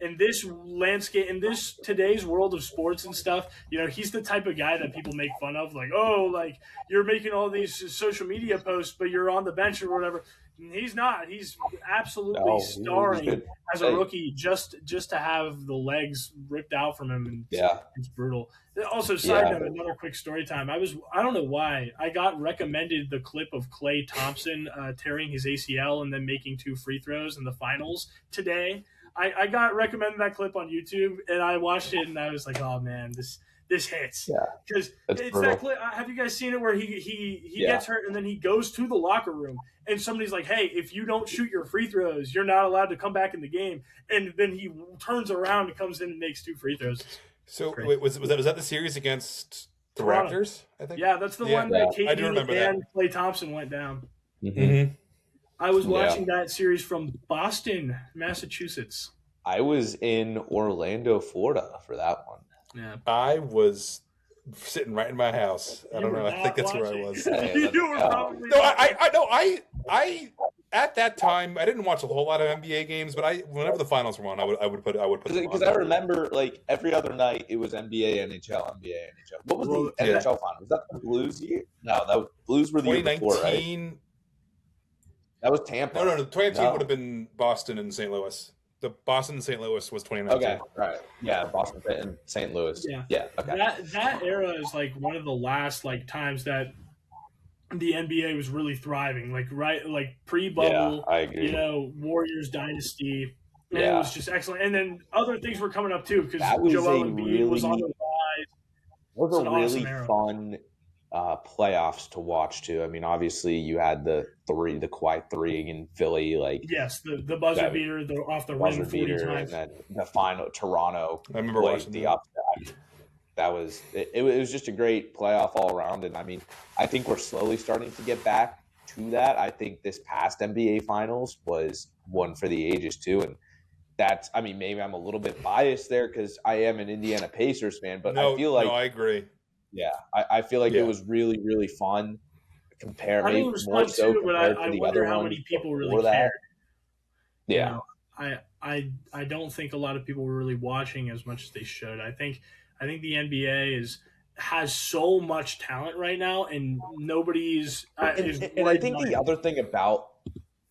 In this landscape, in this today's world of sports and stuff, he's the type of guy that people make fun of. You're making all these social media posts, but you're on the bench or whatever. He's not. He's absolutely starring as a rookie just to have the legs ripped out from him. And it's brutal. Also, side note, another quick story time. I don't know why. I got recommended the clip of Klay Thompson tearing his ACL and then making 2 free throws in the finals today. I got recommended that clip on YouTube, and I watched it, and I was like, oh, man, this hits. Yeah. Because it's brutal. That clip. Have you guys seen it where he gets hurt, and then he goes to the locker room, and somebody's like, hey, if you don't shoot your free throws, you're not allowed to come back in the game. And then he turns around and comes in and makes 2 free throws. So wait, was that the series against the Raptors? I think. Yeah, that's the one that KD and Klay Thompson went down. Mm-hmm. I was watching that series from Boston, Massachusetts. I was in Orlando, Florida for that one. Yeah, I was sitting right in my house. I don't know. I think that's where I was. You were probably I at that time I didn't watch a whole lot of NBA games, but whenever the finals were on, I would put because I remember every other night it was NBA, NHL, NBA, NHL. What was the NHL final? Was that the Blues year? No, that was Blues were the year before, right? That was Tampa. No. 2019 would have been Boston and St. Louis. The Boston and St. Louis was 2019. Okay, right. Yeah, Boston and St. Louis. Yeah. Okay. That era is one of the last times that the NBA was really thriving. Pre-bubble. Yeah, I agree. Warriors dynasty. And it was just excellent. And then other things were coming up too because Joel Embiid was on the rise. It was a really fun playoffs to watch too. I mean, obviously you had the quiet 3 in Philly, yes, the buzzer beater, off the rim 40 times, and then the final Toronto. I remember watching the upset. That was it was just a great playoff all around, and I mean, I think we're slowly starting to get back to that. I think this past NBA Finals was one for the ages too, and that's. I mean, maybe I'm a little bit biased there because I am an Indiana Pacers fan, but I feel I agree. Yeah, I feel like it was really, really fun. I think it was fun too, but I wonder how many people really cared. Yeah, I don't think a lot of people were really watching as much as they should. I think the NBA has so much talent right now, and nobody's. I think the other thing about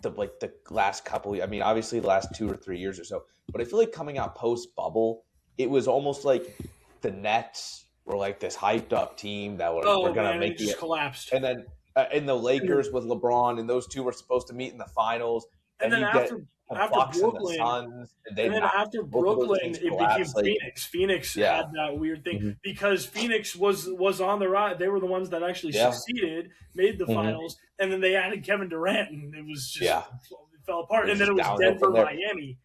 the last couple, I mean, obviously the last 2 or 3 years or so, but I feel like coming out post bubble, it was almost like the Nets were this hyped up team that were going to make it collapsed. And then in the Lakers with LeBron, and those two were supposed to meet in the finals. And then after Brooklyn, after Brooklyn, it became Phoenix. Phoenix had that weird thing because Phoenix was on the rise. They were the ones that actually succeeded, made the finals, and then they added Kevin Durant, and it was just it fell apart. And then it was Denver, Miami.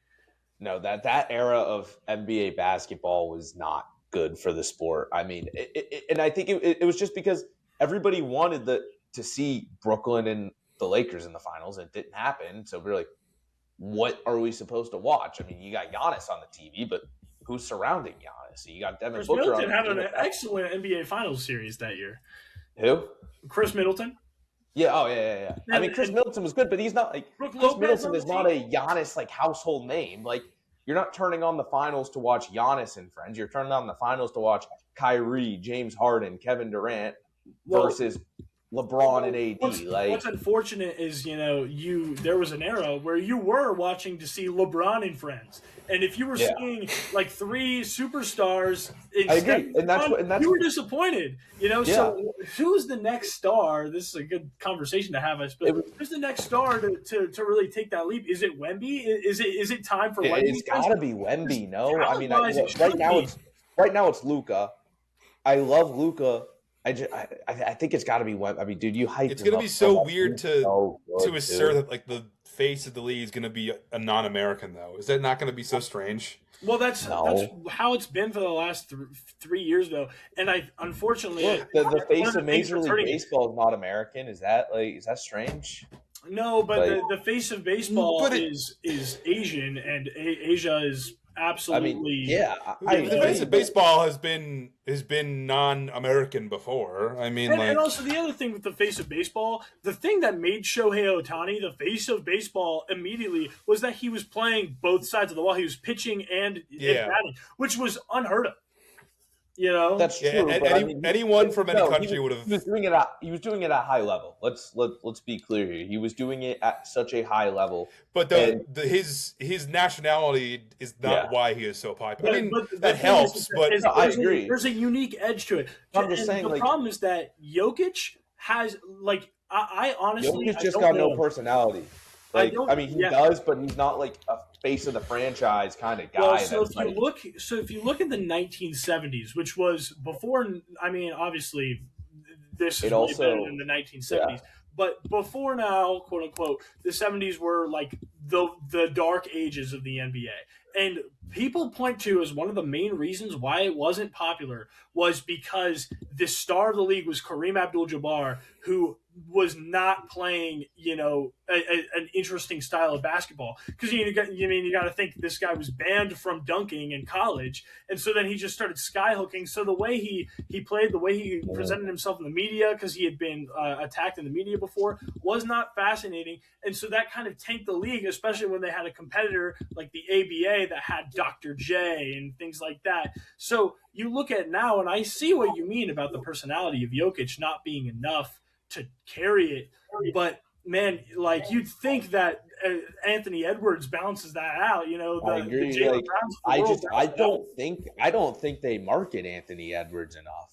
No, that era of NBA basketball was not good for the sport. I mean, and I think it was just because everybody wanted to see Brooklyn and the Lakers in the finals. It didn't happen. So we're like, what are we supposed to watch? I mean, you got Giannis on the TV, but who's surrounding Giannis? You got Devin Chris Booker Middleton had an excellent NBA Finals series that year. Who? Chris Middleton. Yeah. Oh, yeah. I mean, Chris Middleton was good, but he's not Chris Middleton is not a Giannis household name. You're not turning on the finals to watch Giannis and friends. You're turning on the finals to watch Kyrie, James Harden, Kevin Durant versus LeBron and AD. What's unfortunate is, there was an era where you were watching to see LeBron and friends, and if you were seeing like 3 superstars, I agree, and that's you were disappointed. So who's the next star? This is a good conversation to have, I suppose. Who's the next star to really take that leap? Is it Wemby? Is it time for Wemby? It's got to be Wemby. No, I mean right now it's Luka. I love Luka. I think it's got to be Wemby. I mean, dude, you hype. It's going to be so weird to assert that like the face of the league is going to be a non-American, though. Is that not going to be so strange? Well, that's how it's been for the last 3 years, though. And unfortunately, the face of Major League Baseball is not American. Is that strange? No, but the face of baseball is Asian, and Asia is absolutely. The face of baseball has been non-American before. I mean, and also the other thing with the face of baseball, the thing that made Shohei Ohtani the face of baseball immediately was that he was playing both sides of the ball. He was pitching and batting, which was unheard of. That's true. Anyone from any country would have. He was doing it at a high level. Let's be clear here. He was doing it at such a high level. But his nationality is not why he is so popular. That helps. I agree. There's a unique edge to it. I'm just saying. The problem is that Jokic has I honestly Jokic just got no personality. He does, but he's not like a face of the franchise kind of guy. Well, if you look at the 1970s, which was before, obviously this is really better than the 1970s, but before now, quote unquote, the 70s were like the dark ages of the NBA. And people point to as one of the main reasons why it wasn't popular was because the star of the league was Kareem Abdul-Jabbar, who was not playing, an interesting style of basketball. Because you got to think this guy was banned from dunking in college, and so then he just started skyhooking. So the way he played, the way he presented himself in the media, because he had been attacked in the media before, was not fascinating, and so that kind of tanked the league, especially when they had a competitor like the ABA that had Dr. J and things like that. So you look at now, and I see what you mean about the personality of Jokic not being enough to carry it, but man, you'd think that Anthony Edwards balances that out. I agree. I don't think they market Anthony Edwards enough.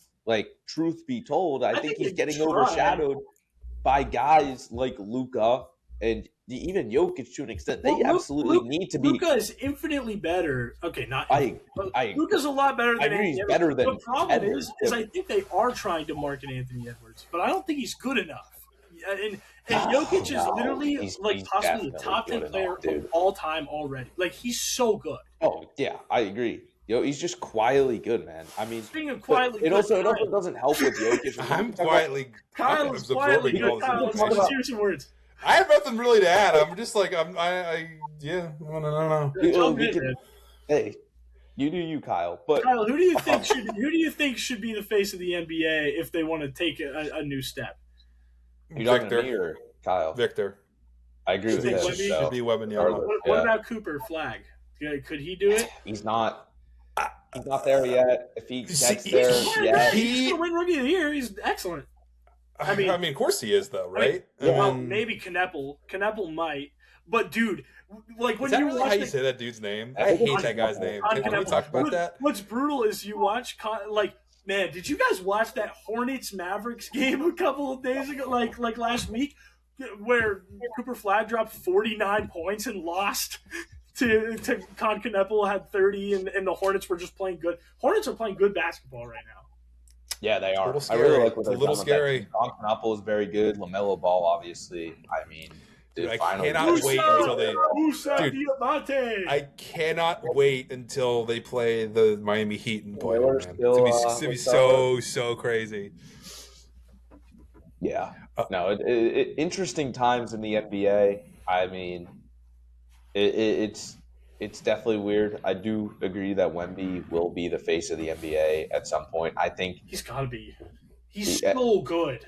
Truth be told, I think he's getting overshadowed by guys like Luka and even Jokic to an extent. They absolutely need to be. Luka is infinitely better. Okay, not. Luka's a lot better than. I agree. He's better than. The problem is I think they are trying to market Anthony Edwards, but I don't think he's good enough. And Jokic is literally possibly the top 10 player of all time already. He's so good. Oh yeah, I agree. He's just quietly good, man. I mean, speaking of quietly, it also doesn't help with Jokic. I'm quietly. Kyle is quietly good. Kyle, let's hear some words. I have nothing really to add. I'm just I don't know. Hey, you do you, Kyle. But Kyle, who do you think should be the face of the NBA if they want to take a new step? You're talking to me or Kyle? Victor. I agree with that. Should be Wembanyama. What about Cooper Flag? Could he do it? He's not there yet. If he gets there, he's going to win Rookie of the Year. He's excellent. I mean, of course he is, though, right? Maybe Kneppel. Kneppel might. But, dude, when is that you really watch how you say that dude's name? I hate that guy's name. Can we talk about that? What's brutal is you watch, man, did you guys watch that Hornets-Mavericks game a couple of days ago, like last week, where Cooper Flag dropped 49 points and lost to Con Kneppel had 30, and the Hornets were just playing good. Hornets are playing good basketball right now. Yeah, they are. I really like what they're doing. Scary. Con Kneppel is very good. LaMelo Ball, obviously. I mean, dude, I cannot wait until they. Dude, I cannot wait until they play the Miami Heat and play. It's to be so crazy. Yeah. No, interesting times in the NBA. I mean, it's definitely weird. I do agree that Wemby will be the face of the NBA at some point. I think he's got to be. He's so good.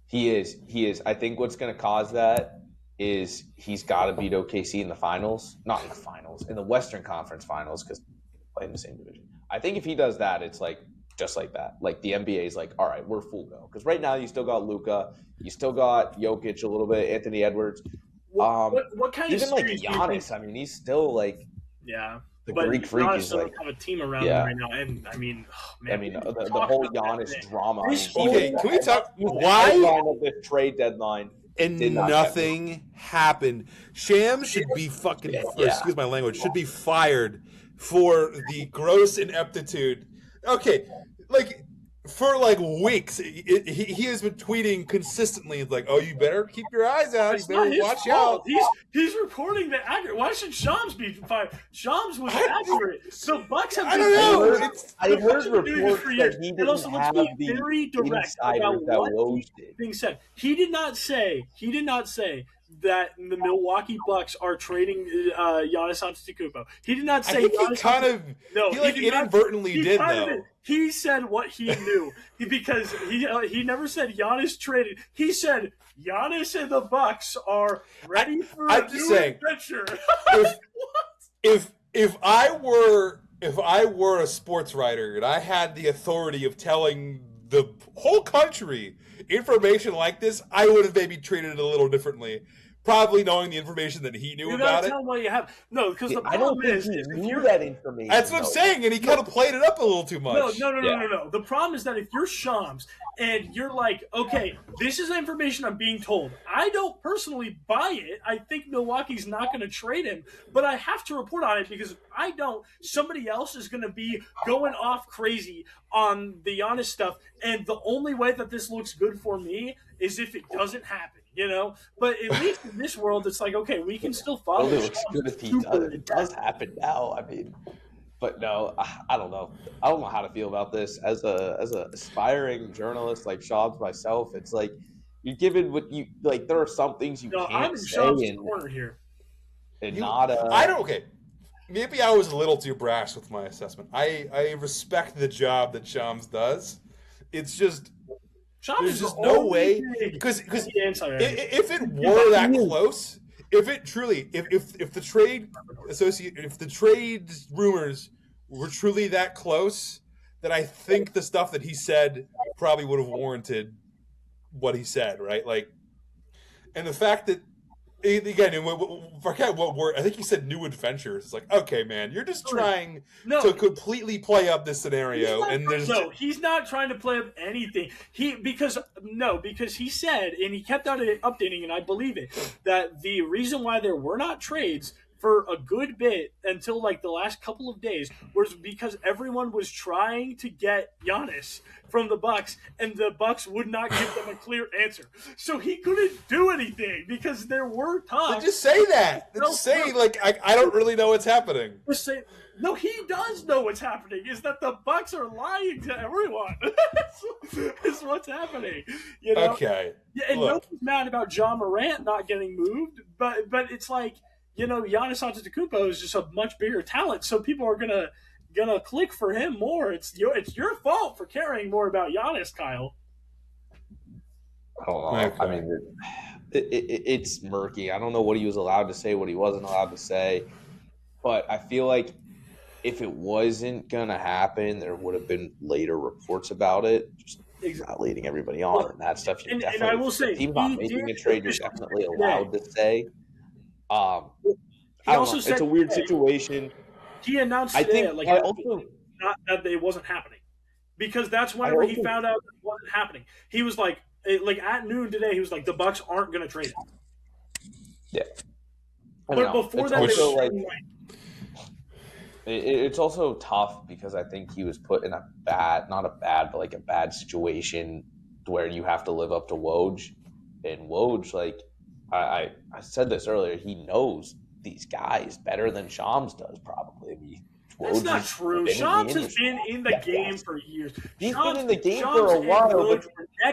He is. I think what's going to cause that is he's got to beat OKC in the finals. Not in the finals, in the Western Conference Finals, because they play in the same division. I think if he does that, it's just like that. Like the NBA is like, all right, we're full go. Because right now you still got Luka, you still got Jokic a little bit, Anthony Edwards. What kind even of like Giannis? I mean, he's still like the Greek freak is like have a team around him right now, and I mean, the whole Giannis drama. Okay, can we talk why of the trade deadline? And nothing happened. Shams should be fucking, excuse my language, should be fired for the gross ineptitude. Okay, like for like weeks, he has been tweeting consistently like, "Oh, you better keep your eyes out. You better watch out." He's reporting the accurate. Why should Shams be fired? Shams was accurate. So Bucks have. I don't know. I heard reports that he didn't have the very direct about what being said. He did not say that the Milwaukee Bucks are trading Giannis Antetokounmpo. He did not say. I think he inadvertently did though. He said what he knew because he never said Giannis traded. He said Giannis and the Bucks are ready for a new adventure. If I were a sports writer and I had the authority of telling the whole country information like this, I would have maybe treated it a little differently. Probably knowing the information that he knew about it. Tell him what you have. No, because the I don't problem think is he knew that information. That's what I'm saying, and he kind of played it up a little too much. No. The problem is that if you're Shams and you're like, okay, this is information I'm being told. I don't personally buy it. I think Milwaukee's not going to trade him, but I have to report on it because if I don't, somebody else is going to be going off crazy on the Giannis stuff. And the only way that this looks good for me is if it doesn't happen. But at least in this world, it's like, okay, we can still follow. It looks good if it does happen now. I mean, but no, I don't know. I don't know how to feel about this as a aspiring journalist like Shams myself. It's like you're given what you like. There are some things you can't I'm in Shams' corner here. I don't. Okay, maybe I was a little too brash with my assessment. I respect the job that Shams does. It's just. There's just no way because if it were that close, if the trade rumors were truly that close, then I think the stuff that he said probably would have warranted what he said, right? Like, and the fact that again, forget what word. I think he said new adventures. It's like, okay, man, you're just trying to completely play up this scenario, he's not trying to play up anything. Because he said, and he kept on updating, and I believe it, that the reason why there were not trades for a good bit until like the last couple of days was because everyone was trying to get Giannis from the Bucks, and the Bucks would not give them a clear answer. So he couldn't do anything because there were talks. Just say that. Just say like I don't really know what's happening. Just say no. He does know what's happening. Is that the Bucks are lying to everyone? Is what's happening. Okay. Yeah, and nobody's mad about John Morant not getting moved, but it's like. Giannis Antetokounmpo is just a much bigger talent, so people are gonna click for him more. It's your fault for caring more about Giannis, Kyle. I mean, it's murky. I don't know what he was allowed to say, what he wasn't allowed to say, but I feel like if it wasn't gonna happen, there would have been later reports about it. Just not leading everybody on and that stuff. And I will say, team not making a trade, you're definitely allowed to say. He also said it's a weird situation. He announced today, not that it wasn't happening, because that's whenever he found out it wasn't happening. He was like at noon today, he was like, the Bucks aren't going to trade him. Yeah, but before that, it's also tough because I think he was put in a bad situation where you have to live up to Woj, and Woj like. I said this earlier. He knows these guys better than Shams does, probably. I mean, that's not true. Shams has been in the game for years. He's been in the game for a while, but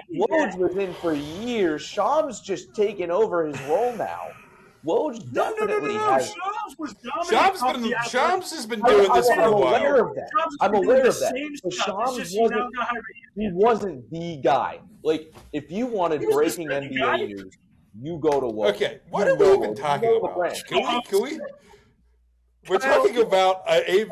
Woj was in for years. Shams just taken over his role now. Woj definitely has. Shams has been doing this for a while. I'm aware of that. But Shams wasn't the guy. Like, if you wanted breaking NBA news, you go to Woj. Okay, what are we even talking about? Can we? We're talking about a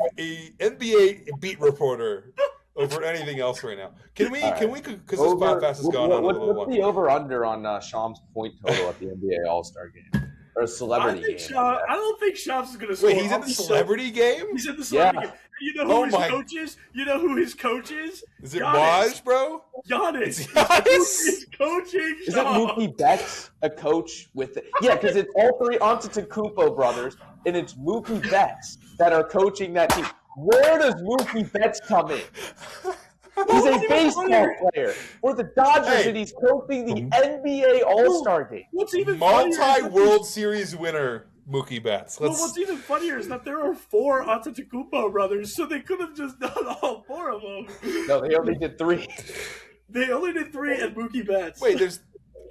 NBA beat reporter over anything else right now. Can we? All Can right. we? Because this podcast has gone on a little What's long. the over/under on Shams' point total at the NBA All-Star game or a celebrity game? I don't think Shams is going to score. Wait, he's in the celebrity game? He's in the celebrity game. You know who his coach is? You know who his coach is? Is it Maj, bro? Giannis. Giannis? He's coaching. Isn't Mookie Betts a coach with it? Yeah, because it's all three Antetokounmpo brothers, and it's Mookie Betts that are coaching that team. Where does Mookie Betts come in? He's a baseball player for the Dodgers, and he's coaching the NBA All-Star game. What's even funnier? Multi-World Series winner, Mookie Betts. What's even funnier is that there are 4 Antetokounmpo brothers, so they could have just done all 4 of them. No, they only did 3. They only did 3 and Mookie Betts. Wait,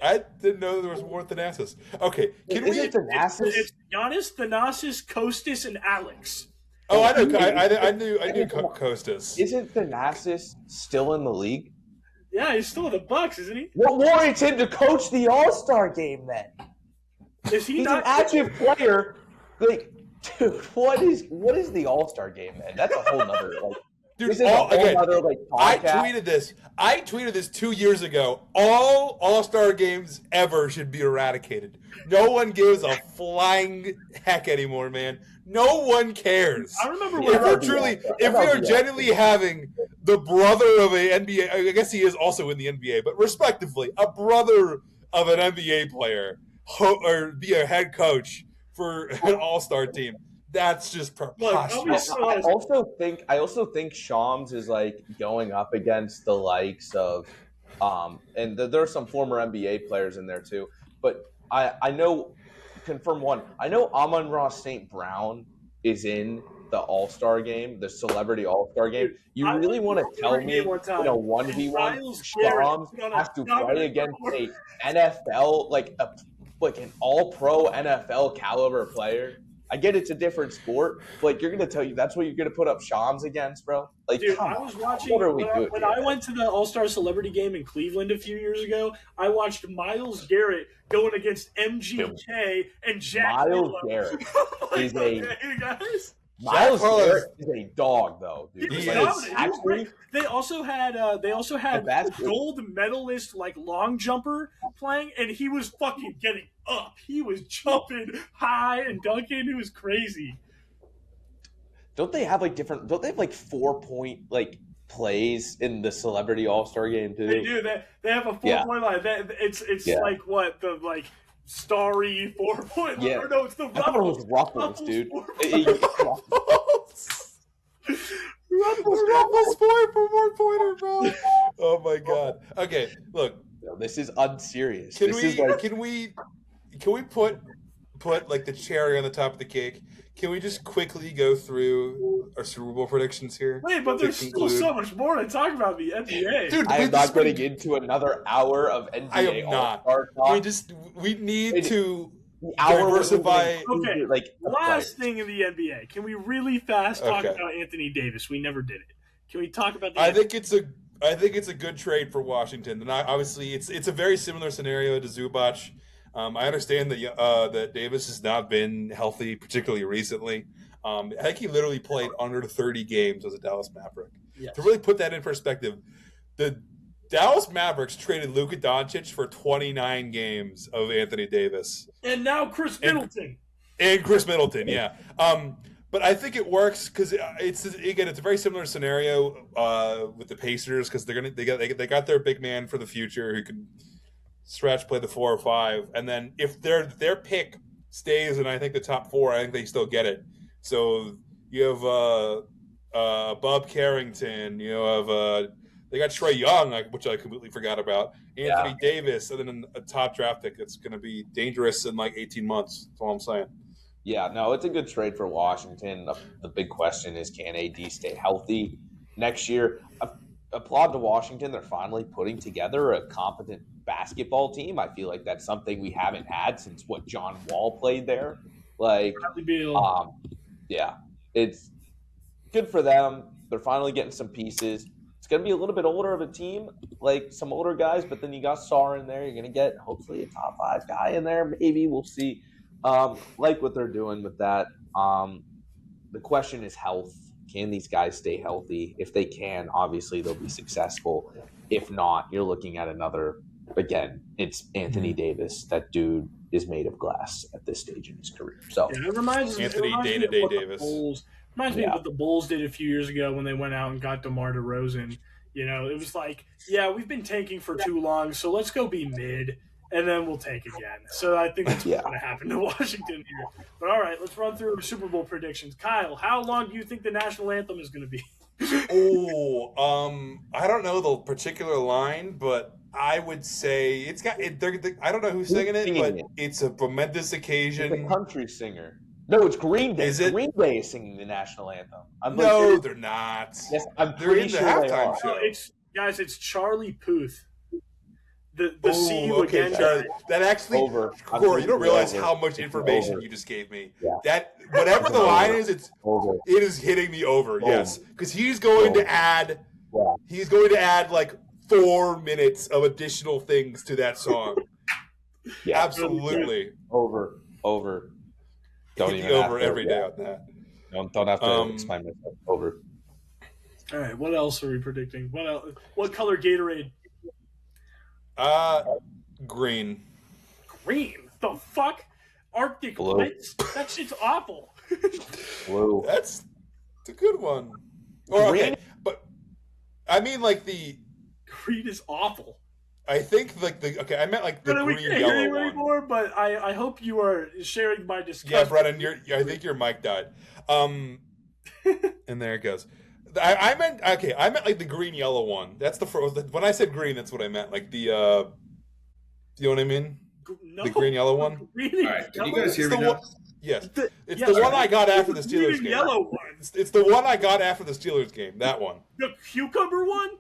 I didn't know there was more Thanasis. Okay, Is it Thanasis? It's Giannis, Thanasis, Kostas, and Alex. Oh, I know. I knew Kostas. Isn't Thanasis still in the league? Yeah, he's still in the Bucks, isn't he? What warrants him to coach the All-Star game then? Is he He's not an active player. Like, dude, what is the All-Star game, man? That's a whole nother Dude, this is a whole other I podcast. tweeted this 2 years ago. All All-Star games ever should be eradicated. No one gives a flying heck anymore, man. No one cares. I remember if we are genuinely having the brother of a NBA, I guess he is also in the NBA, but respectively, a brother of an NBA player or be a head coach for an All-Star team. That's just preposterous. I also think Shams is like going up against the likes of, and there are some former NBA players in there too. But I know, confirm one. I know Amon-Ra St. Brown is in the All-Star game, the Celebrity All-Star game. You really want to tell me in a 1v1 Shams has to play against a NFL like an All-Pro NFL caliber player? I get it's a different sport, but like, you're going to tell you that's what you're going to put up Shams against, bro? Like, dude, I was watching when I went to the All-Star Celebrity game in Cleveland a few years ago. I watched Myles Garrett going against MGK and Jack Myles Garrett is Myles Garrett is a dog, though. Dude. He was actually, they also had the gold medalist like long jumper playing, and he was fucking getting up. He was jumping high and dunking. It was crazy. Don't they have 4-point like plays in the Celebrity All-Star game too? They do. They have a 4-point line. It's like what the like starry 4-point line. Yeah. Or no, it's the I thought it was Ruffles, dude. Ruffles 4-pointer, bro. Oh my god. Okay, look. No, this is unserious. Can we put like the cherry on the top of the cake? Can we just quickly go through our Super Bowl predictions here? Wait, but there's still so much more to talk about the NBA. Dude, I am not getting into another hour of NBA All-Star talk. We need to diversify. Okay, last thing in the NBA. Can we really fast talk about Anthony Davis? We never did it. Can we talk about I think it's a good trade for Washington. And obviously, it's a very similar scenario to Zubac. I understand that Davis has not been healthy, particularly recently. I think he literally played under 30 games as a Dallas Maverick. Yes. To really put that in perspective, the Dallas Mavericks traded Luka Doncic for 29 games of Anthony Davis. And now Chris Middleton. And Chris Middleton, yeah. But I think it works because it's a very similar scenario with the Pacers because they got their big man for the future who can stretch, play the 4 or 5, and then if their pick stays in I think the top 4, I think they still get it. So you have Bob Carrington, you have they got Trae Young, which I completely forgot about, Anthony Davis, and then a top draft pick that's going to be dangerous in like 18 months. That's all I'm saying. Yeah, no, it's a good trade for Washington. The big question is, can AD stay healthy next year? Applaud to Washington. They're finally putting together a competent basketball team. I feel like that's something we haven't had since John Wall played there. It's good for them. They're finally getting some pieces. It's going to be a little bit older of a team, like some older guys, but then you got Sar in there. You're going to get hopefully a top 5 guy in there. Maybe we'll see. Like what they're doing with that. The question is health can these guys stay healthy? If they can, obviously they'll be successful. If not, you're looking at another. Again, it's Anthony Davis. That dude is made of glass at this stage in his career. So yeah, it reminds me of Davis. Reminds me of what the Bulls did a few years ago when they went out and got DeMar DeRozan. You know, it was like, yeah, we've been tanking for too long, so let's go be mid, and then we'll tank again. So I think that's what's going to happen to Washington here. But all right, let's run through Super Bowl predictions. Kyle, how long do you think the national anthem is going to be? I don't know the particular line, but I would say it's got. I don't know who's singing it, but it's a momentous occasion. It's a country singer. No, it's Green Day. Is it? Green Day is singing the national anthem. No, they're not. Yes, I'm they're pretty in the sure halftime show. It's Charlie Puth. The see you okay, again. Charlie. That actually, Korey, you don't realize how much information you just gave me. Yeah. That whatever the line is, it is hitting the over. Yes, because he's going to add. Yeah. He's going to add like 4 minutes of additional things to that song. Yeah, absolutely. Over. Don't even over every day on that. Don't have to explain myself. Over. All right, what else are we predicting? What else? What color Gatorade? Green. Green? The fuck? Arctic Blue. Blitz? That shit's awful. Blue. That's a good one. Or okay, but I mean like the green is awful. I think I meant like the Brennan, green we can't yellow hear you one. Anymore, but I hope you are sharing my disgust. Yeah, Brennan, I think your mic died. And there it goes. I meant like the green yellow one. That's the first. When I said green, that's what I meant. Like the you know what I mean? No. The green yellow one. All right, can you guys hear me now? Yes, it's the one I got after the Steelers game. Yellow one. It's the one I got after the Steelers game. That one. The cucumber one?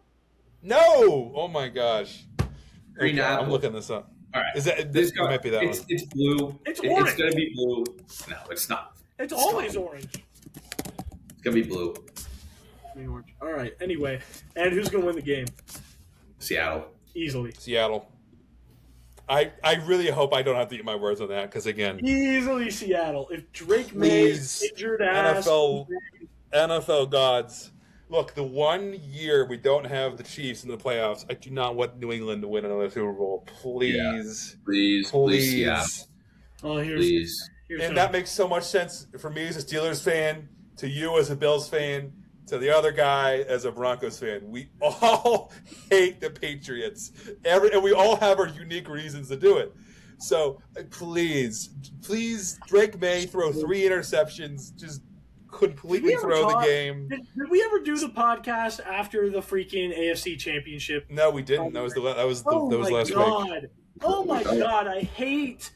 No! Oh my gosh. Green apple. I'm looking this up. All right. Is that this might be that one? It's blue. It's orange. It's gonna be blue. No, it's not. It's always orange. It's gonna be blue. Orange. All right. Anyway, and who's gonna win the game? Seattle. Easily. Seattle. I really hope I don't have to eat my words on that because again, easily Seattle. If Drake May's injured ass, NFL gods. Look, the 1 year we don't have the Chiefs in the playoffs, I do not want New England to win another Super Bowl. Please. Yeah. Please, yeah. Oh, please. And that makes so much sense for me as a Steelers fan, to you as a Bills fan, to the other guy as a Broncos fan. We all hate the Patriots. And we all have our unique reasons to do it. So please, Drake May throw 3 interceptions, just completely throw the game. Did we ever do the podcast after the freaking AFC Championship? No, we didn't. That was last week. Oh my god! I hate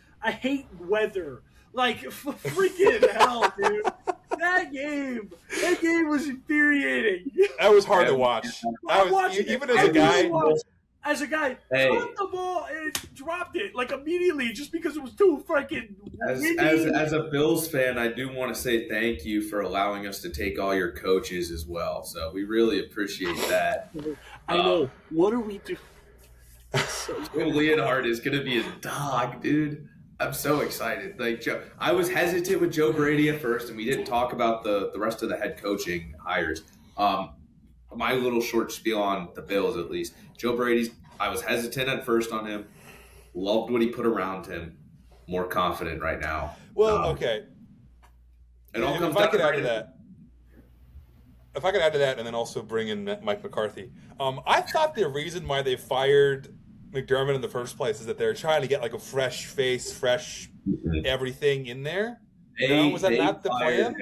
weather. Like freaking hell, dude. That game was infuriating. That was hard to watch. Even as a guy. Hey. Dropped the ball and dropped it like immediately just because it was too freaking windy. As a Bills fan, I do want to say thank you for allowing us to take all your coaches as well. So we really appreciate that. I know. What are we doing? Leonhard is going to be a dog, dude. I'm so excited. Like I was hesitant with Joe Brady at first, and we didn't talk about the rest of the head coaching hires. My little short spiel on the Bills, at least. Joe Brady's, I was hesitant at first on him. Loved what he put around him. More confident right now. Well, okay. It all comes if I could down add to that. If I could add to that and then also bring in Mike McCarthy. I thought the reason why they fired McDermott in the first place is that they're trying to get like a fresh face, fresh everything in there. Was that not the plan?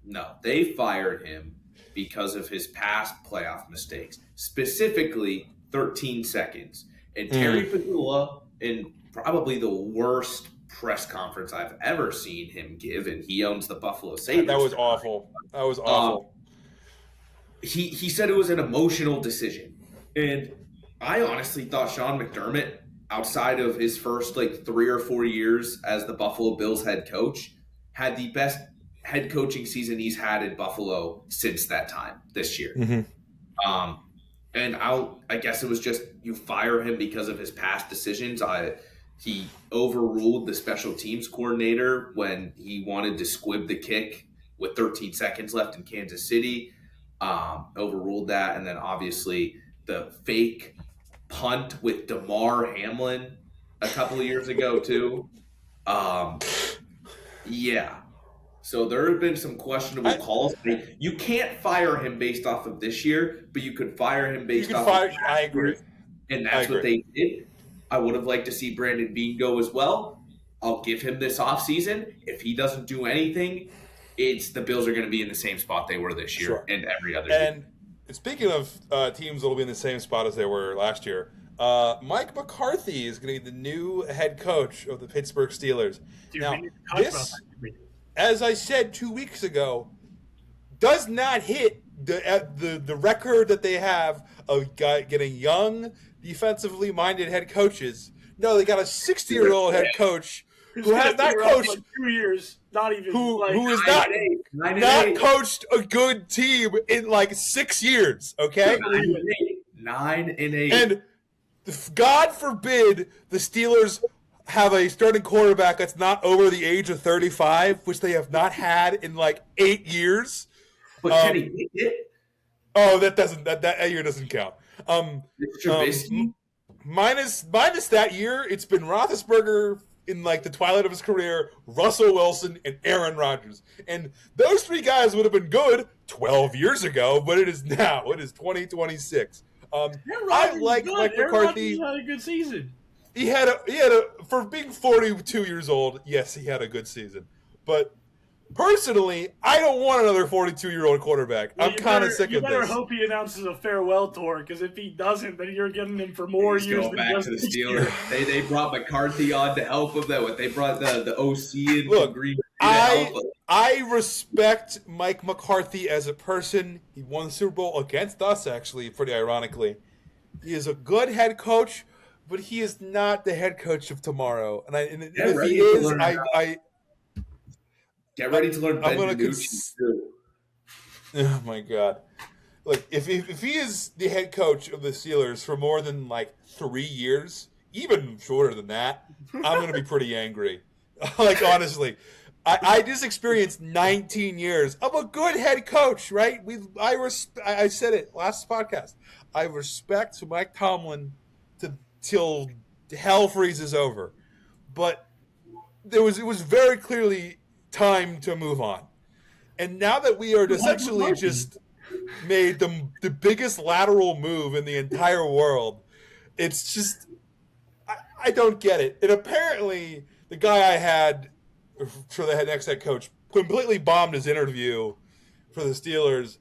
No, they fired him because of his past playoff mistakes, specifically 13 seconds. And Terry Pagula, in probably the worst press conference I've ever seen him give, and he owns the Buffalo Sabres. That was awful. That was awful. He said it was an emotional decision. And I honestly thought Sean McDermott, outside of his first 3 or 4 years as the Buffalo Bills head coach, had the best head coaching season he's had in Buffalo since that time this year. Mm-hmm. And I guess it was just you fire him because of his past decisions. He overruled the special teams coordinator when he wanted to squib the kick with 13 seconds left in Kansas City, overruled that. And then obviously the fake punt with DeMar Hamlin a couple of years ago too. Yeah. So there have been some questionable calls. You can't fire him based off of this year, but you could fire him based off of last I agree. year. And that's what they did. I would have liked to see Brandon Beane go as well. I'll give him this offseason. If he doesn't do anything, the Bills are going to be in the same spot they were this year and every other year. And speaking of teams that will be in the same spot as they were last year, Mike McCarthy is going to be the new head coach of the Pittsburgh Steelers. Dude, now, this, as I said 2 weeks ago, does not hit the record that they have of getting young, defensively minded head coaches. No, they got a 60-year-old head coach who has not coached like 2 years, not even who has not coached a good team in like 6 years. Okay, 9-8, and God forbid the Steelers have a starting quarterback that's not over the age of 35, which they have not had in like 8 years. But can he make it? Oh, that year doesn't count. Minus that year, it's been Roethlisberger in like the twilight of his career, Russell Wilson, and Aaron Rodgers. And those three guys would have been good 12 years ago, but it is now. It is 2026. I like Mike McCarthy. Had a good season. He had a for being 42 years old, yes, he had a good season. But personally, I don't want another 42-year-old quarterback. I'm kind of sick of this. You better hope he announces a farewell tour, because if he doesn't, then you're getting him for more years. Going back to the Steelers. They brought McCarthy on to help him. They brought the OC in. Look, Green. I respect Mike McCarthy as a person. He won the Super Bowl against us, actually, pretty ironically. He is a good head coach, but he is not the head coach of tomorrow. And if he is, get ready to learn Ben DiNucci too. Oh my God! Look, if he is the head coach of the Steelers for more than like 3 years, even shorter than that, I'm going to be pretty angry. Like honestly, I just experienced 19 years of a good head coach. Right? I said it last podcast. I respect Mike Tomlin till hell freezes over, but it was very clearly time to move on. And now that we are essentially just made the biggest lateral move in the entire world, it's just I don't get it. And apparently the guy I had for the next head coach completely bombed his interview for the Steelers.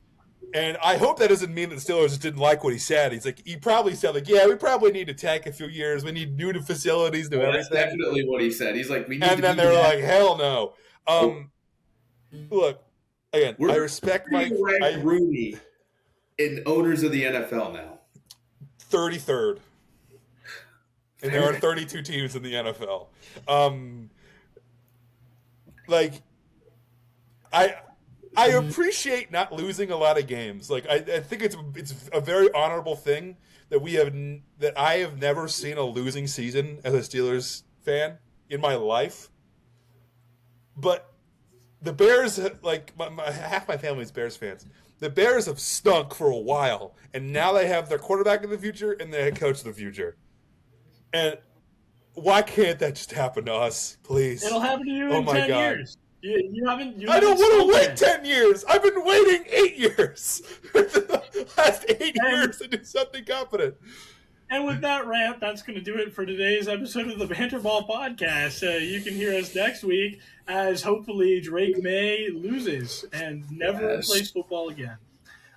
And I hope that doesn't mean that the Steelers just didn't like what he said. He probably said like, yeah, we probably need to tank a few years. We need new facilities, new everything. That's definitely what he said. He's like, we need and to then they're like, hell no. Look, again, I respect Mike. Rooney in owners of the NFL now. 33rd. And there are 32 teams in the NFL. I appreciate not losing a lot of games. Like I think it's a very honorable thing that I have never seen a losing season as a Steelers fan in my life. But the Bears, like half my family is Bears fans. The Bears have stunk for a while, and now they have their quarterback of the future and their head coach of the future. And why can't that just happen to us, please? It'll happen to you in 10 years. You haven't. I don't want to wait 10 years. I've been waiting 8 years. The last 8 years to do something competent. And with that rant, that's going to do it for today's episode of the Banter Ball Podcast. You can hear us next week as hopefully Drake May loses and never plays football again.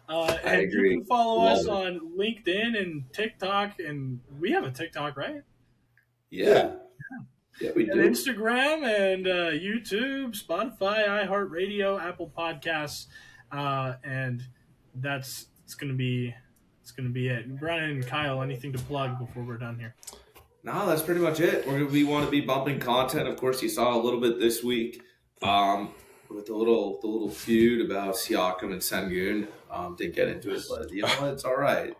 And you can follow us on LinkedIn and TikTok. And we have a TikTok, right? Yeah. Yeah, we do. And Instagram and YouTube, Spotify, iHeartRadio, Apple Podcasts, and it's going to be it. Brennan and Kyle, anything to plug before we're done here? No, that's pretty much it. We want to be bumping content. Of course, you saw a little bit this week with the little feud about Siakam and Sengun. Didn't get into it, but you know what? It's all right.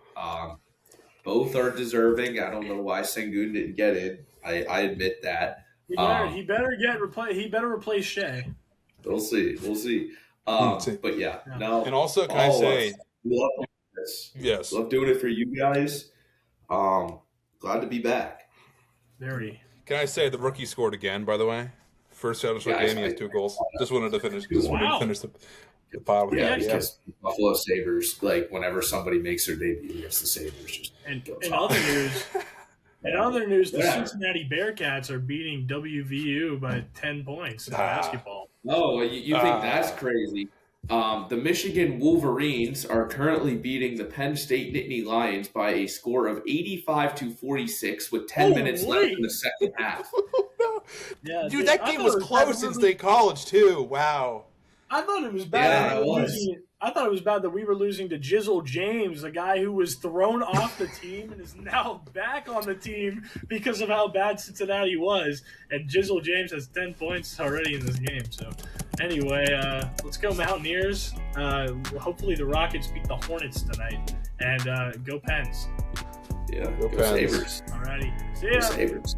Both are deserving. I don't know why Sengun didn't get in. I admit that. He better replace Shea. We'll see. But yeah, no. And also, can I say, love doing this. Yes, love doing it for you guys. Glad to be back. Very. Can I say the rookie scored again? By the way, first Shadows game, he has 2 goals. Just wanted to finish. The pod with that. Because Buffalo Sabres, like whenever somebody makes their debut against the Sabres, in other news, the Cincinnati Bearcats are beating WVU by 10 points in basketball. Oh, you think that's crazy? The Michigan Wolverines are currently beating the Penn State Nittany Lions by a score of 85-46 with 10 minutes left in the second half. Yeah, dude, that game was close in State College too. Wow. I thought it was bad. Yeah, I thought it was bad that we were losing to Jizzle James, the guy who was thrown off the team and is now back on the team because of how bad Cincinnati was. And Jizzle James has 10 points already in this game. So, anyway, let's go Mountaineers. Hopefully the Rockets beat the Hornets tonight. And go Pens. Yeah, go Sabres. Alrighty. See ya. Go Sabres.